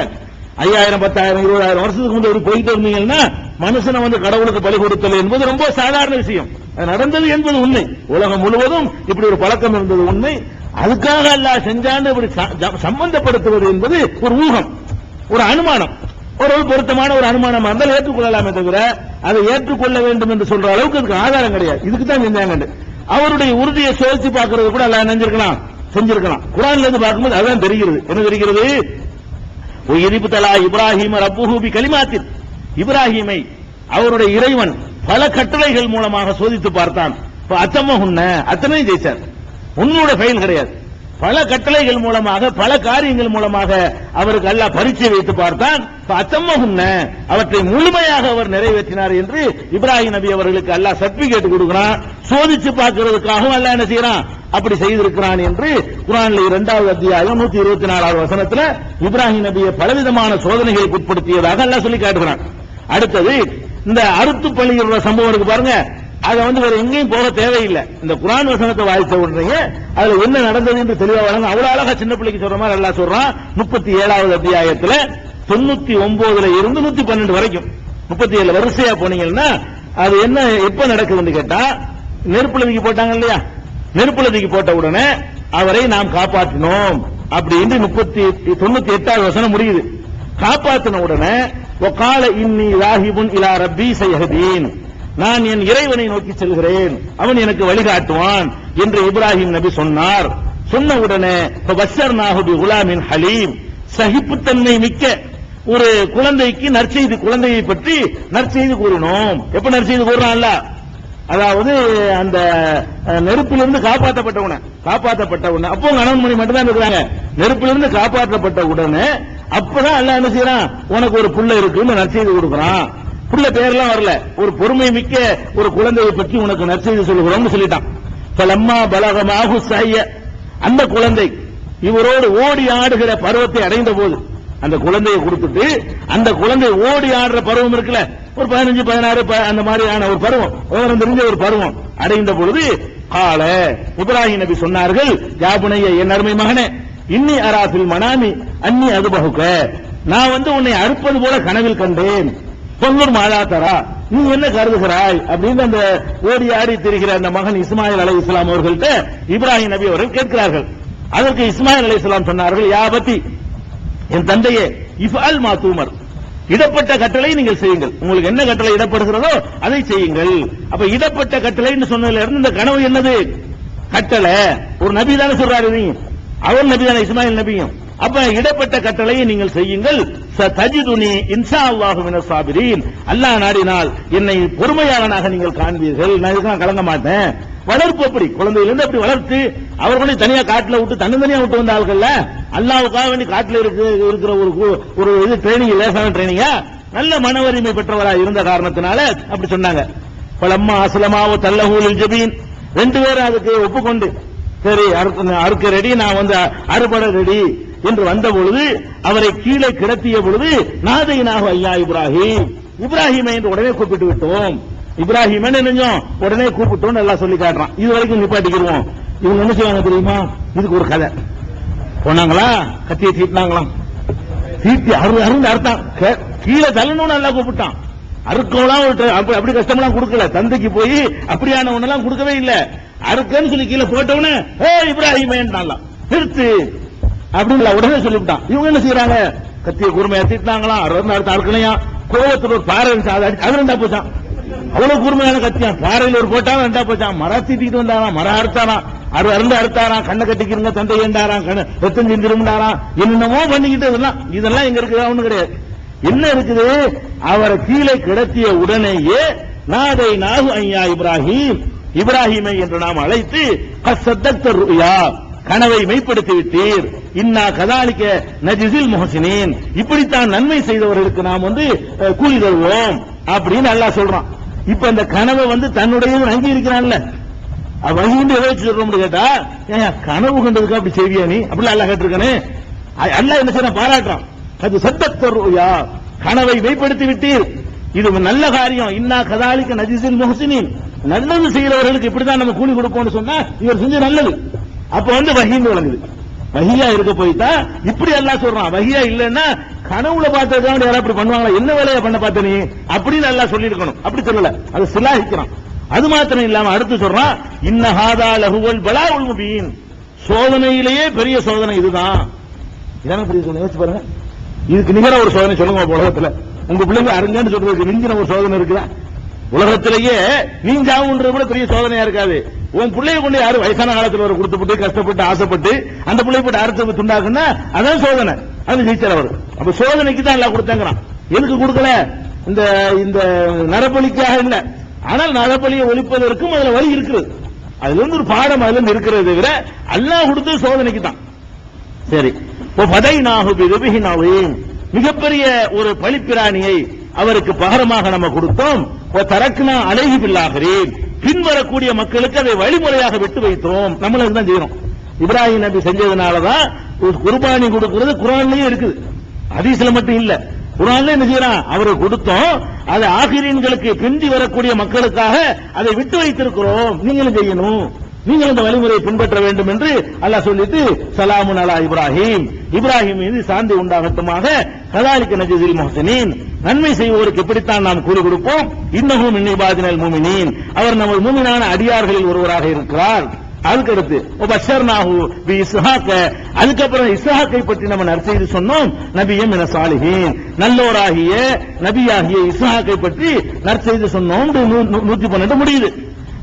5000, 10,000, 20,000 வருஷத்துக்கு முன்னாடி போயிட்டு இருந்தீங்கன்னா மனுஷனை வந்து கடவுளுக்கு பலி கொடுத்தல் என்பது ரொம்ப சாதாரண விஷயம். அது நடந்தது என்பது உண்மை. உலகம் முழுவதும் இப்படி ஒரு பழக்கம் இருந்தது உண்மை. அதுக்காக அல்லாஹ் செஞ்சான்னு இப்படி சம்பந்தப்படுத்துவது என்பது ஒரு ஊகம், ஒரு அனுமானம், ஒரு பொருத்தமான ஒரு அனுமானம் இருந்தால் ஏற்றுக்கொள்ளலாமே தவிர அதை ஏற்றுக்கொள்ள வேண்டும் என்று சொல்ற அளவுக்கு அதுக்கு ஆதாரம் கிடையாது. இதுக்கு தான் செஞ்சாங்க. அவருடைய உறுதியை சோதிச்சு பார்க்கறது கூட அல்லாஹ் செஞ்சிருக்கலாம். குர்ஆன்ல இருந்து பார்க்கும்போது அதான் தெரிகிறது. என்ன தெரிகிறது, ஒய்யிரிபுதலா இப்ராஹிம் ரப்புஹு பி கலிமாத்தின், இப்ராஹிமை அவருடைய இறைவன் பல கட்டளைகள் மூலமாக சோதித்து பார்த்தான். அத்தமஹுன்ன, அத்தனை ஜெயிச்சார். உன்னோட ஃபெயில் கிடையாது. பல கட்டளைகள் மூலமாக, பல காரியங்கள் மூலமாக அவருக்கு அல்லாஹ் பரீட்சை வைத்து பார்த்தான். அத்தமஹுன்ன, அவற்றை முழுமையாக அவர் நிறைவேற்றினார் என்று இப்ராஹிம் நபி அவர்களுக்கு அல்லாஹ் சர்டிபிகேட் கொடுக்கிறான். சோதிச்சு பார்க்கிறதுக்காகவும் அல்லாஹ் என்ன செய்யறான், அப்படி செய்திருக்கிறான் என்று குர்ஆன்ல 2வது அத்தியாயம் 124வது வசனத்துல இப்ராஹிம் நபியை பலவிதமான சோதனைகளுக்கு உட்படுத்தியதாக அல்லாஹ் சொல்லி காட்டுகிறான். அடுத்தது இந்த அறுத்து பலியிடுற சம்பவம் இருக்கு பாருங்க, அதை வந்து வேற எங்கேயும் போக தேவையில்லை. இந்த குர்ஆன் வசனத்தை வாசிச்ச உடனே அதுல என்ன நடந்தது என்று தெளிவா வழங்க. அவ்வளவு அழகா சின்ன பிள்ளைக்கு சொல்ற மாதிரி அல்லாஹ் சொல்றான். 37வது அத்தியாயத்துல 99ல இருந்து 112 வரைக்கும் 37 வரிசையா போனீங்கன்னா அது என்ன எப்ப நடக்குதுன்னு கேட்டா, நெருப்புல தூக்கி போட்டாங்க இல்லையா, நெருப்புல தூக்கி போட்ட உடனே அவரை நாம் காப்பாற்றினோம் அப்படின்னு 98வது வசனம் முடியுது. காப்பாற்றின உடனே வகால இன்னி ராஹிபுன் இலா ரப்பி சயஹதீன், நான் என் இறைவனை நோக்கி செல்கிறேன், அவன் எனக்கு வழிகாட்டுவான் என்று இப்ராஹிம் நபி சொன்னார். சொன்ன உடனே பஷர்னாஹு பிகுலாமின் ஹலீம், சகிப்புத்தன்மை மிக்க ஒரு குழந்தைக்கு நற்செய்தி, குழந்தையை பற்றி நற்செய்தி கூறினோம். எப்ப நற்செய்தி கூறினான்ல, அதாவது அந்த நெருப்பிலிருந்து காப்பாற்றப்பட்ட உடனே அப்போ கணவன்மணி மட்டும் தான் இருக்கிறாங்க. நெருப்பிலிருந்து காப்பாற்றப்பட்ட உடனே அப்பதான் அல்லாஹ் என்ன செய்யறான், உனக்கு ஒரு புள்ள இருக்குன்னு நற்செய்தி கொடுக்குறான். புள்ள பேர்லாம் வரல, ஒரு பொறுமை மிக்க ஒரு குழந்தையை பற்றி உனக்கு நற்செய்தி சொல்லுகிறோம்னு சொல்லிட்டான். பலம்மா பலகமாகு சைய, அந்த குழந்தை இவரோடு ஓடி ஆடுகிற பருவத்தை அடைந்த போது, அந்த குழந்தையை கொடுத்துட்டு அந்த குழந்தை ஓடி ஆடுற பருவம் இருக்குல்ல, ஒரு 15, 16 அந்த மாதிரியான ஒரு பருவம், விவரம் தெரிஞ்ச ஒரு பருவம் அடைந்த பொழுது கால இப்ராஹிம் நபி சொன்னார்கள், யாபுனைய என் அருமை மகனே, இன்னி அராஃபில் மனாமி அன்னி அதுபகுக்க, நான் உன்னை அறுப்பது போல கனவில் கண்டேன். பொங்கூர் மாதா தரா, நீ என்ன கருதுகிறாய் அப்படின்னு அந்த ஓடி ஆடி திரிகிற அந்த மகன் இஸ்மாயில் அலைஹிஸ்ஸலாம் அவர்கள்ட்ட இப்ராஹிம் நபி அவர்கள் கேட்கிறார்கள். அதற்கு இஸ்மாயில் அலைஹிஸ்ஸலாம் சொன்னார்கள், யாபத்தி, என் தந்தையே, இஃப்அல் மா தூமர், இடப்பட்ட கட்டளை நீங்கள் செய்யுங்கள், உங்களுக்கு என்ன கட்டளை இடப்படுகிறதோ அதை செய்யுங்கள். அப்ப இடப்பட்ட கட்டளைன்னு சொன்னதுல இருந்து இந்த கனவு என்னது, கட்டளை. ஒரு நபி தானே சொல்றாரு, நீ அவர் நபி தானே, இஸ்மாயில் நபியும். அப்ப இடப்பட்ட கட்டளையை நீங்கள் செய்யுங்கள். சதஜிதுனி இன்ஷா அல்லாஹு மினஸ் சாபிரீன், அல்லாஹ் நாடினால் என்னை பொறுமையாளனாக நீங்கள் காண்பீர்கள், நான் இதுக்கு கலங்க மாட்டேன். வளர்ப்பு அப்படி, குழந்தையிலிருந்து அப்படி வளர்த்து அவர்களை தனியா காட்டுல விட்டு தனித்தனியா விட்டு வந்த ஆள்கள் அல்லாஹ்வுக்காக வேண்டி காட்டுல இருக்கிற ஒரு இது ட்ரைனிங், லேசான ட்ரைனிங்கா, நல்ல மன வலிமை பெற்றவராக இருந்த காரணத்தினால அப்படி சொன்னாங்க. பலம்மா அஸ்லமாவ தல்லஹூலில் ஜபீன், ரெண்டு பேரும் அதுக்கு ஒப்புக்கொண்டு சரி அறுக்க ரெடி, நான் அறுபட ரெடி என்று வந்த பொழுது அவரை கீழே கிடத்திய பொழுது நாதையினாக ஐயா இப்ராஹிம், இப்ராஹிமை என்று உடனே கூப்பிட்டு விட்டோம். இப்ராஹிம் நினைஞ்சோம் உடனே கூப்பிட்டோம் எல்லாம் சொல்லி காட்டுறான். இது வரைக்கும் நிப்பாட்டிக்கிறோம். இவங்க என்ன செய்வாங்க தெரியுமா, இதுக்கு ஒரு கதை போனாங்களா, கத்தியை தீட்டினாங்களாம், தீட்டி அருந்து அறுத்தான், கீழே தள்ளணும்னு நல்லா கூப்பிட்டான். அறுக்கலாம் அப்படி கஷ்டமெல்லாம் கொடுக்கல, தந்தைக்கு போய் அப்படியான ஒண்ணெல்லாம் கொடுக்கவே இல்லை. அறுக்கன்னு சொல்லி கீழே போட்டவனே இப்ராஹிம் நிறுத்து அப்படின்னு உடனே சொல்லிவிட்டான். இவங்க என்ன செய்யறாங்க, கத்தியை கூர்மையா தீட்டினாங்களாம், அடுத்த அறுக்கலையா, கோவத்தில் ஒரு பாறை அது ரெண்டா போச்சான். அவ்வளவு கூர்மையான கத்தியான், பாறையில் ஒரு போட்டாலும் ரெண்டா போச்சான். மரம் தீட்டிட்டு வந்தாராம், மரம் அறுத்தாராம், அறுந்து அறுத்தாராம், கண்ணை கட்டிக்கிறங்க தந்தை ஏண்டாராம், ரத்தம் செஞ்சிருந்தாராம், என்னென்னமோ பண்ணிக்கிட்டு இதெல்லாம் எங்க இருக்குதா ஒண்ணு கிடையாது. என்ன இருக்குது, அவரை கீழே கிடத்திய உடனேயே நாதை நாகு ஐயா இப்ராஹிம், இப்ராஹிமை என்று நாம் அழைத்து கனவை மெய்ப்படுத்தி விட்டீர், இன்னா கதாலிக்க நஜிசில் முஹ்சினீன், இப்படித்தான் நன்மை செய்தவர்களுக்கு நாம் கூலி தருவோம் அப்படின்னு அல்லாஹ் சொல்றான். இப்ப இந்த கனவை தன்னுடைய அங்கீகரிக்கிறான்ல, வகிந்து எதை வச்சு சொல்றோம்னு கேட்டா, கனவு கண்டதுக்கு அப்படி செய்வியா நீ அப்படி அல்லாஹ் கேட்டிருக்கானே, அல்லாஹ் என்ன செய்ய பாராட்டுறான். அது சத்தத்தருயா, கனவை மெய்ப்படுத்தி விட்டீர், இது நல்ல காரியம், இன்னா கதாலிக்க நஜிசில் முஹ்சினீன், நல்லது செய்யறவர்களுக்கு இப்படிதான் நம்ம கூலி கொடுப்போம்னு சொன்னா இவர் செஞ்ச நல்லது. அப்ப வஹீன்னு வழங்குது. வஹியா இருக்க போய்த்தா இப்படி எல்லாம் சொல்றான். வஹியா இல்லன்னா கனவுல பார்த்ததுக்காக யாராவது அப்படி பண்ணுவாங்களா, என்ன வேலையை பண்ண பார்த்த நீ அப்படின்னு எல்லாம் சொல்லி இருக்கணும். அப்படி சொல்லல, அது சிலாகிக்கிறான். அது மாத்திரம் இல்லாம அடுத்து சொல்றான், இன்னஹாதா லஹுவல் பலாஉல் முபீன், சோதனையிலேயே பெரிய சோதனை இதுதான். இதான பெரிய சோதனை, யோசிச்சு பாருங்க. இதுக்கு நிகர ஒரு சோதனை சொல்லுங்க உலகத்துல, உங்க பிள்ளைங்க அருங்கன்னு சொல்றதுக்கு மிஞ்சின ஒரு சோதனை இருக்குதா உலகத்திலேயே? நீஞ்சாவுன்றது கூட பெரிய சோதனையா இருக்காது. உன் பிள்ளைய கொண்டு யாரும் வயசான காலத்தில் ஒரு கொடுத்துப்பட்டு கஷ்டப்பட்டு ஆசைப்பட்டு அந்த பிள்ளைய போட்டு அறுத்து துண்டாக்குன்னா அதான் சோதனை, அது ஜெயிச்சார் அவர். அப்ப சோதனைக்கு தான் எல்லாம் கொடுத்தாங்கிறான். எதுக்கு கொடுக்கல, இந்த நரபலிக்காக இல்ல, ஆனால் நரபலியை ஒழிப்பதற்கும் அதுல வழி இருக்கிறது, அதுல இருந்து ஒரு பாடம் அதுல இருந்து இருக்கிறது தவிர அல்லாஹ் கொடுத்தது சோதனைக்கு தான். சரி, மிகப்பெரிய ஒரு பலிப்பிராணியை அவருக்கு பகரமாக நம்ம கொடுத்தோம். தரக்குனா அலைஹி பில்லாஹிரீன், பின்வரக்கூடிய மக்களுக்கு அதை வழிமுறையாக விட்டு வைத்தோம். நம்மளும் தான் செய்யணும். இப்ராஹிம் நபி செஞ்சதுனாலதான் குர்பானி கொடுக்கிறது குர்ஆன்லயே இருக்குது, ஹதீஸ்ல மட்டும் இல்ல. குர்ஆன்ல என்ன செய்யறான், அவரை கொடுத்தோம், அதை ஆகிரீன்களுக்கு பிந்தி வரக்கூடிய மக்களுக்காக அதை விட்டு வைத்திருக்கிறோம், நீங்களும் செய்யணும், நீங்கள் இந்த வழிமுறையை பின்பற்ற வேண்டும் என்று அல்லாஹ் சொல்லிட்டு சலாமுன் அலா இப்ராஹிம், இப்ராஹிம் மீது சாந்தி உண்டாகட்டுமாக, கதாலிக்க நஜிசில் முஹ்சினீன், நன்மை செய்வோருக்கு எப்படித்தான் நாம் கூலி கொடுப்போம், இன்னஹு மின் இபாதினல் முஃமினீன், அவர் நமது மூமினான அடியார்களில் ஒருவராக இருக்கிறார். அதுக்கு அடுத்து பஷர்னாஹு பி இஸ்ஹாக, அதுக்கப்புறம் இஸ்ஹாக்கை பற்றி நம்ம நற்செய்தி சொன்னோம். நபியும் மின சாலிஹீன், நல்லோராகிய நபியாகிய இஸ்ஹாக்கை பற்றி நற்செய்தி சொன்னோம். 112 முடியுது.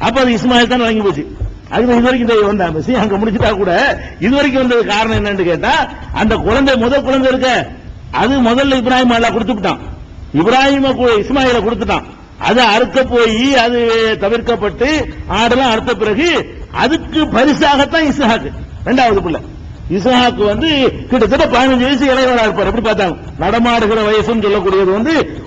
அப்ப அது இஸ்மாயில் தான் வழங்கி போச்சு. அது இதுவரைக்கும் வந்த விஷயம் அங்க முடிச்சுட்டா கூட இதுவரைக்கும் வந்தது காரணம் என்னன்னு கேட்டா, அந்த குழந்தை முதல் குழந்தை இருக்க அது முதல்ல இப்ராஹிம் அல்லாஹ் கொடுத்துட்டான். இப்ராஹிம இஸ்மாயில கொடுத்துட்டான். அது அறுக்க போய் அது தவிர்க்கப்பட்டு ஆடெல்லாம் அறுத்த பிறகு அதுக்கு பரிசாகத்தான் இஸ்ஹாக் இரண்டாவது பிள்ளை. இஸ்ஹாக் கிட்டத்தட்ட 15 வயசு இளையவரா இருப்பார். எப்படி பார்த்தாங்க நடமாடுகிற வயசுன்னு சொல்லக்கூடியது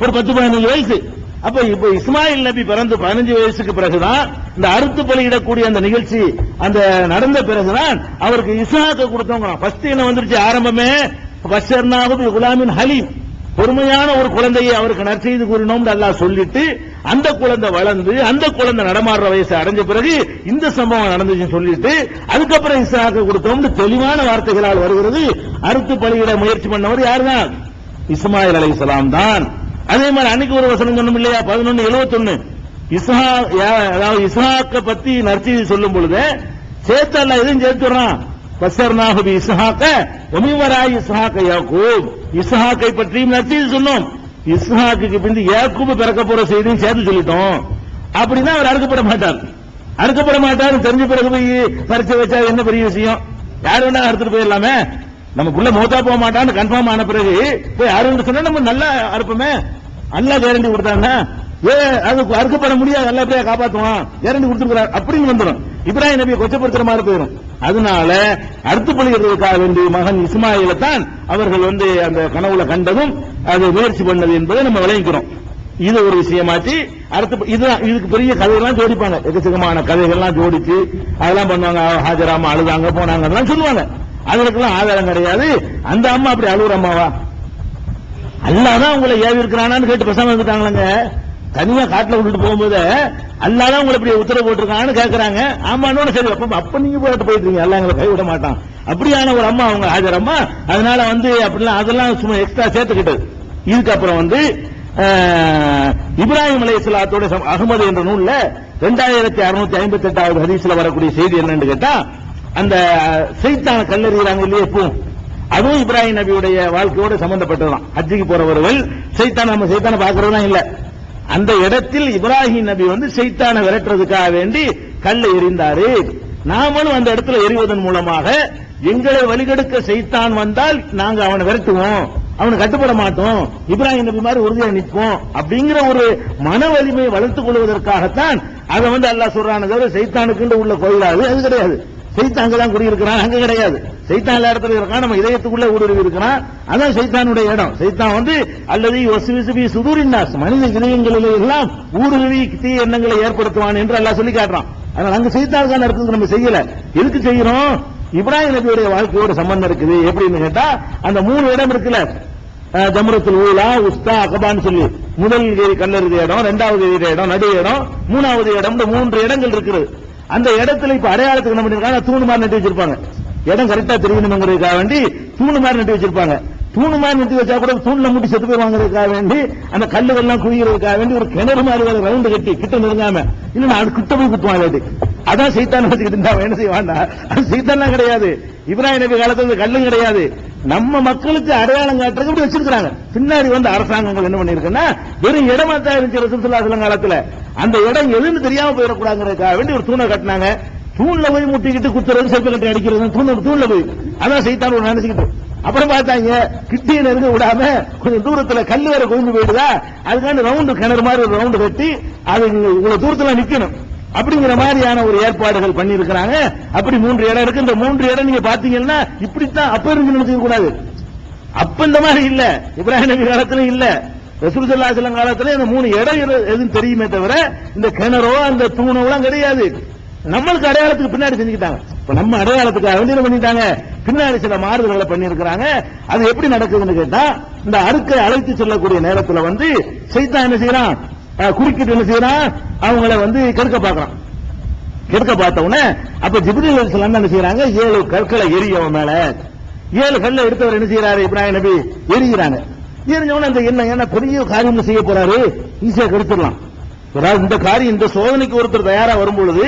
ஒரு 10-15 வயசு. அப்ப இப்ப இஸ்மாயில் நபி பிறந்து 15 வயசுக்கு பிறகுதான் இந்த அறுத்து பலியிடக்கூடிய அந்த நிகழ்ச்சி அந்த நடந்த பிறகுதான் அவருக்கு இஸ்ஹாக்க கொடுத்தவங்க. ஃபர்ஸ்ட் என்ன வந்துருச்சு ஆரம்பமே பஷர்னாஹு குலாமின் ஹலீம், பொறுமையான ஒரு குழந்தையை அவருக்கு நற்செய்தி கூறினோம் அல்லாஹ் சொல்லிட்டு அந்த குழந்தை வளர்ந்து அந்த குழந்தை நடமாடுற வயசு அடைஞ்ச பிறகு இந்த சம்பவம் நடந்துச்சுன்னு சொல்லிட்டு அதுக்கப்புறம் இஸ்ஹாக்க கொடுத்தோம் தெளிவான வார்த்தைகளால் வருகிறது. அறுத்து பலியிட முயற்சி பண்ணவர் யாருதான்? இஸ்மாயில் அலைஹிஸ்ஸலாம் தான். அதே மாதிரி அன்னைக்கு ஒரு வசனம் சொன்னோம் இல்லையா 11:71 இஸ்ஹாக்க பத்தி நற்செய்தி சொல்லும் பொழுது சேர்த்து அல்லாஹ் எதுவும் சேர்த்துறான். பஷர்னாஹு பி இஸ்ஹாக வ மின் வராஇ இஸ்ஹாக யாக்கூப், இஸ்ஹாக்கை பற்றியும் நற்செய்தி சொன்னோம். இஸ்ஹாக்குக்கு பிந்தி யாக்கூப் பிறக்க போற செய்தியும் சேர்த்து சொல்லிட்டோம். அப்படின்னா அவர் அறுக்கப்பட மாட்டார் தெரிஞ்ச பிறகு போய் பரிச்சை வச்சா என்ன பெரிய விஷயம்? யாரு வேணா அறுத்துட்டு போயிடலாமே. நம்ம புள்ள மௌத்தா போக மாட்டான்னு கன்ஃபார்ம் ஆன பிறகு போய் அறுன்னு சொன்னா நம்ம நல்லா அறுப்போமே. அல்லாஹ் கேரண்டி கொடுத்தாங்க. அதுக்கு அறுக்கப்பட முடியாது, அல்ல அப்படியே காப்பாற்றுவான் கேரண்டி கொடுத்துருக்கிறார் அப்படின்னு வந்துடும். இப்ராஹிம் நபியை கொச்சப்படுத்துற மாதிரி போயிடும். அதனால அறுத்து பலியிடுவதற்காக வேண்டிய மகன் இஸ்மாயில தான் அவர்கள் அந்த கனவுல கண்டதும் அது முயற்சி பண்ணது என்பதை நம்ம விளங்கிக்கிறோம். இது ஒரு விஷயமாச்சு. இதுக்கு பெரிய கதைகள்லாம் ஜோடிப்பாங்க, எக்கச்சக்கமான கதைகள்லாம் ஜோடிச்சு அதெல்லாம் பண்ணுவாங்க. ஹாஜராமா அழுதாங்க போனாங்க அதெல்லாம் சொல்லுவாங்க. அதுக்கெல்லாம் ஆதாரம் கிடையாது. அந்த அம்மா அப்படி அழுகுற அம்மாவா? அல்லாதான் உங்களை ஏவி இருக்கிறானான்னு கேட்டு பேசாம இருந்துட்டாங்களங்க. தனியா காட்டுல விட்டுட்டு போகும்போது அல்லாதான் உங்களை இப்படி உத்தரவு போட்டிருக்கான்னு கேட்கறாங்க. ஆமான்னு சரி அப்ப நீங்க போயிட்டு இருக்கீங்க, அல்ல எங்களை கைவிட மாட்டான். அப்படியான ஒரு அம்மா அவங்க ஹாஜர் அம்மா. அதனால அப்படிலாம் அதெல்லாம் சும்மா எக்ஸ்ட்ரா சேர்த்துக்கிட்டது. இதுக்கப்புறம் இப்ராஹிம் அலைஹிஸ்ஸலாத்தோட அஹ்மது என்ற நூல்ல 2658வது ஹதீஸ்ல வரக்கூடிய செய்தி என்னன்னு கேட்டா, அந்த சைத்தான கல்லறிகிறாங்க இல்லையா இப்போ, அதுவும் இப்ராஹிம் நபியுடைய வாழ்க்கையோடு சம்பந்தப்பட்டதுதான். ஹஜ்ஜிக்கு போறவர்கள் நம்ம சைத்தான பாக்குறதுதான் இல்ல. அந்த இடத்தில் இப்ராஹிம் நபி சைத்தானை விரட்டுறதுக்காக வேண்டி கல்லை எறிந்தாரு. நாமளும் அந்த இடத்துல எறிவதன் மூலமாக எங்களை வழிகெடுக்க சைத்தான் வந்தால் நாங்க அவனை விரட்டுவோம், அவனுக்கு கட்டுப்பட மாட்டோம், இப்ராஹிம் நபி மாதிரி உறுதியா நிற்போம் அப்படிங்கிற ஒரு மன வலிமையை வளர்த்துக் கொள்வதற்காகத்தான் அதை அல்லாஹ் சொல்றானே தவிர சைத்தானுக்கு உள்ள கோயிலாது அது கிடையாது. சைத்தான் அங்கதான் குடியிருக்கிறான், அங்க கிடையாது. சைத்தான் எல்லா இடத்துல இருக்கான், நம்ம இதயத்துக்குள்ள ஊடுருவி இருக்கிறான். அதான் சைத்தானுடைய இடம். சைத்தான் அல்லது வஸ்விசுபி சுதூரின்னாஸ், மனித இதயங்களில் எல்லாம் ஊடுருவி தீய எண்ணங்களை ஏற்படுத்துவான் என்று அல்லாஹ் சொல்லி காட்டுறான். அதனால அங்க சைத்தானுக்கான இருக்குது, நம்ம செய்யல. எதுக்கு செய்யறோம்? இப்ராஹிம் நபியுடைய வாழ்க்கையோட சம்பந்தம் இருக்குது. எப்படின்னு கேட்டா, அந்த 3 இடம் இருக்குல்ல, ஜம்ரத்துல் ஊலா, உஸ்தா, அகபான்னு சொல்லி முதல் கல்லறுதி இடம், 2வது இடம், நடு இடம், 3வது இடம், 3 இடங்கள் இருக்குது. அந்த இடத்துல இப்ப அடையாளத்துக்கு என்ன பண்ணிருக்காங்க, தூணு மாதிரி நட்டு வச்சிருப்பாங்க. இடம் கரெக்டா தெரியணுங்கிறதுக்காக வேண்டி தூணு மாதிரி நட்டு வச்சிருப்பாங்க. தூணு மாதிரி நட்டு வச்சா கூட தூண்ல முட்டி செத்து போயிருவாங்கிறதுக்காக வேண்டி அந்த கல்லுகள்லாம் குவிக்கிறதுக்காக வேண்டி ஒரு கிணறு மாதிரி ரவுண்டு கட்டி கிட்ட நெருங்காம இல்ல அது கிட்ட போய் குத்துவாங்க. அதான் சைத்தான் வச்சுக்கிட்டு இருந்தா என்ன செய்வாண்டா, அது சைத்தான்லாம் கிடையாது. இப்ராஹிம் நபி காலத்துல கல்லும் கிடையாது. நம்ம மக்களுக்கு அடையாளம் காட்டுறதுக்கு இப்படி வச்சிருக்காங்க. பின்னாடி அரசாங்கங்கள் என்ன பண்ணிருக்குன்னா வெறும் இடமா தான் இருந்துச்சு ரசூலுல்லாஹி ஸல்லல்லாஹு அலைஹி காலத்துல. அந்த இடம் எதுன்னு தெரியாம போயிடக்கூடாதுங்கிறதுக்காக வேண்டி ஒரு தூணை கட்டினாங்க. தூண்ல போய் முட்டிக்கிட்டு குத்துறது, செல்ப கட்டி அடிக்கிறது, தூண்ல போய் அதான் சைத்தான் ஒரு நினைச்சுக்கிட்டு. அப்புறம் பார்த்தாங்க கிட்டிய நெருங்க விடாம கொஞ்சம் தூரத்துல கல்லு வேற கொண்டு போயிடுதா, அதுக்காண்டி ரவுண்டு கிணறு மாதிரி ஒரு ரவுண்டு கட்டி அது இவ்வளவு தூரத்துல நிக்கணும் அப்படிங்கிற மாதிரியான ஒரு ஏற்பாடுகள் பண்ணி இருக்கிறாங்க. அப்படி 3 இடம் இருக்கு. இந்த 3 இடம் நீங்க பாத்தீங்கன்னா இப்படித்தான் அப்ப இருந்து நினைச்சுக்க கூடாது. அப்ப இந்த மாதிரி இல்ல, இப்ராஹிம் நபி காலத்துல இல்ல, ரசூல் ஸல்லல்லாஹு அலைஹி வஸல்லம் காலத்துல இந்த 3 இடம் எதுவும் தெரியுமே தவிர இந்த கிணறோ அந்த தூணோ எல்லாம் கிடையாது. நம்மளுக்கு அடையாளத்துக்கு பின்னாடி செஞ்சுக்கிட்டாங்க. இப்ப நம்ம அடையாளத்துக்கு என்ன பண்ணிட்டாங்க, பின்னாடி சில மாறுதல்களை பண்ணி இருக்கிறாங்க. அது எப்படி நடக்குதுன்னு கேட்டா, இந்த அறுக்கை அழைத்து செல்லக்கூடிய நேரத்துல சைத்தான் என்ன செய்யறான், குறுக்கிட்டு என்ன செய்யறான், அவங்கள கெடுக்க பாக்குறான். கெடுக்க பார்த்த உடனே அப்ப ஜிப்ரீல் அலைஹிஸ்ஸலாம் என்ன செய்யறாங்க, 7 கற்களை எரியவன் மேல 7 கல்லை எடுத்தவர் என்ன செய்யறாரு, இப்ராஹிம் நபி எரிகிறாங்க. எரிஞ்சவன அந்த என்ன பெரிய காரியம் செய்ய போறாரு, ஈஸியா கெடுத்துடலாம். அதாவது இந்த காரியம் இந்த சோதனைக்கு ஒருத்தர் தயாரா வரும்பொழுது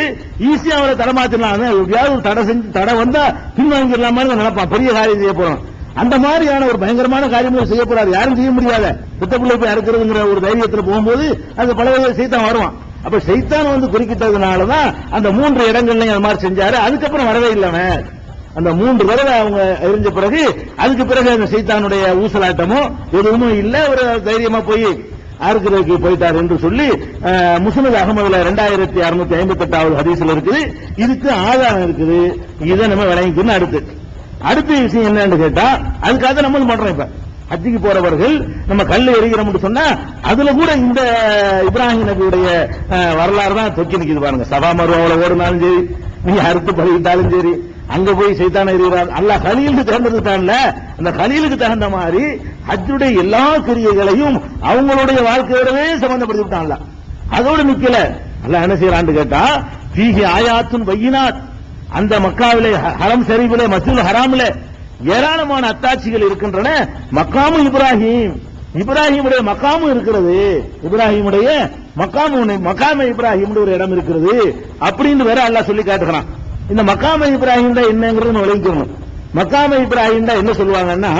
ஈஸியா அவரை தடமாத்திடலாம், எப்படியாவது ஒரு தடை செஞ்சு தடை வந்தா பின்வாங்கிடலாமா நினைப்பான், பெரிய காரியம் செய்ய போறோம். அந்த மாதிரியான ஒரு பயங்கரமான காரியமும் செய்ய போறாரு, யாரும் செய்ய முடியாத பெத்த பிள்ளை போய் அறுக்கிறதுங்கிற ஒரு தைரியத்தில் போகும்போது அது பல வகையில் சைத்தான் வருவான். அப்ப சைத்தான் வந்து குறுக்கிட்டதுனாலதான் அந்த 3 இடங்கள்லயும் அது மாதிரி செஞ்சாரு. அதுக்கப்புறம் வரவே இல்லவன். அந்த 3 தடவை அவங்க எரிஞ்ச பிறகு அதுக்கு பிறகு அந்த சைத்தானுடைய ஊசலாட்டமோ எதுவுமே இல்ல, ஒரு தைரியமா போய் அறுக்கிறதுக்கு போயிட்டார் என்று சொல்லி முஸ்னத் அஹ்மதுல 2658வது ஹதீஸ்ல இருக்குது. இதுக்கு ஆதாரம் இருக்குது, இதை நம்ம விளங்கிக்கணும். அடுத்த விஷயம் என்னன்னு கேட்டா, அதுக்காக நம்ம பண்றோம். இப்ப ஹஜ்ஜிக்கு போறவர்கள் நம்ம கல்லு எறிகிறோம் சொன்னா அதுல கூட இந்த இப்ராஹிம் நபியுடைய வரலாறு தான் தொக்கி நிக்குது பாருங்க. சபா மருவாவில ஓடுனாலும் சரி, நீங்க அறுத்து பழகிட்டாலும் சரி, அங்க போய் சைத்தான எறிகிறார். அல்லாஹ் கலீலுக்கு தேர்ந்தெடுத்தான்ல, அந்த கலீலுக்கு தகுந்த மாதிரி ஹஜ்ஜுடைய எல்லா கிரியைகளையும் அவங்களுடைய வாழ்க்கையோடவே சம்பந்தப்படுத்தி விட்டான்ல. அதோடு நிக்கல, அல்லாஹ் என்ன செய்யறான்னு கேட்டா, ஃபீஹி ஆயாத்துன் பையினாத், அந்த மக்காவிலே ஹரம் ஷரீஃபிலே மஸ்ஜிதுல் ஹராமிலே ஏராளமான அத்தாட்சிகள் இருக்கின்றன. மக்காமு இப்ராஹிமுடைய மக்காமும் இருக்கிறது, இப்ராஹிமுடைய மக்காம இப்ராஹிம் ஒரு இடம் இருக்கிறது அப்படின்னு வேற அல்லாஹ் சொல்லி காட்டுகிறான். இந்த மக்காம இப்ராஹிம் என்னங்கிறது விளங்கிக்கணும். மக்காம இப்ராஹிம் என்ன சொல்லுவாங்கன்னா,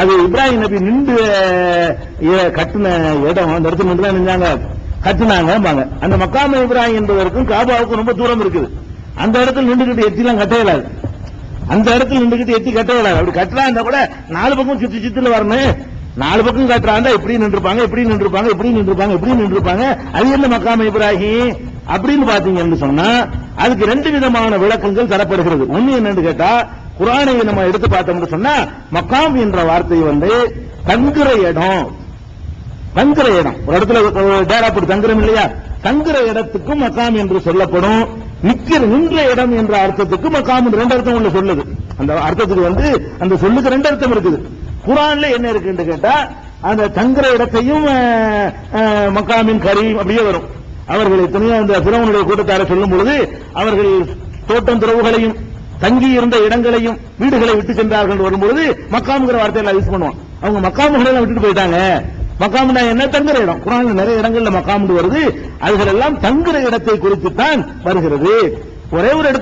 அது இப்ராஹிம் நபி நின்று கட்டின இடம், அந்த இடத்துல நின்று தான் நின்றாங்க கட்டினாங்க. அந்த மக்காம இப்ராஹிம் என்பதற்கும் காபாவுக்கும் ரொம்ப தூரம் இருக்குது. அந்த இடத்துல நின்றுகிட்டு எத்திலாம் கட்ட இயலாது, அந்த இடத்துல நின்றுகிட்டு எத்தி கட்ட இயலாது. அப்படி கட்டலாம் இருந்தா கூட 4 பக்கம் சுத்தி வரணும். 4 பக்கம் கட்டுறாங்க, இப்படி நின்றுப்பாங்க, இப்படி நின்றுப்பாங்க, இப்படி நின்றுப்பாங்க, இப்படி நின்றுப்பாங்க. அது என்ன மக்காம இப்ராஹிம் அப்படின்னு பாத்தீங்கன்னு சொன்னா அதுக்கு 2 விதமான விளக்கங்கள் தரப்படுகிறது. ஒண்ணு என்னன்னு கேட்டா, குர்ஆனை நம்ம எடுத்து பார்த்தோம்னு சொன்னா மக்காம் என்ற வார்த்தை வந்து தங்குற இடம், ஒரு இடத்துல டேராப்பூர் தங்குறோம் இல்லையா, தங்குற இடத்துக்கும் மக்காம் என்று சொல்லப்படும். நின்ற இடம் என்ற அர்த்தத்துக்கு மக்காம் 2 அர்த்தம் உள்ள சொல்லுது. அந்த அர்த்தத்துக்கு வந்து அந்த சொல்லுக்கு 2 அர்த்தம் இருக்குது. குர்ஆன்ல என்ன இருக்குன்னு கேட்டா, அந்த தங்குற இடத்தையும் மக்காமின் கரீம் அப்படியே வரும். அவர்கள் எத்தனையோ அந்த ஃபிரௌனுடைய கூட்டத்தாரை சொல்லும் பொழுது அவர்கள் தோட்டம் துறவுகளையும் தங்கி இருந்த இடங்களையும் வீடுகளை விட்டு சென்றார்கள் வரும்பொழுது மக்காம்ங்கிற வார்த்தையெல்லாம் யூஸ் பண்ணுவான். அவங்க மக்காம்களை விட்டுட்டு போயிட்டாங்க. மக்காம்னா என்ன? தங்குற இடம். குர்ஆன்ல நிறைய இடங்கள்ல மக்காம் வருது. அதுகள் எல்லாம் தங்குற இடத்தை குறித்து தான் வருகிறது. ஒரே ஒரு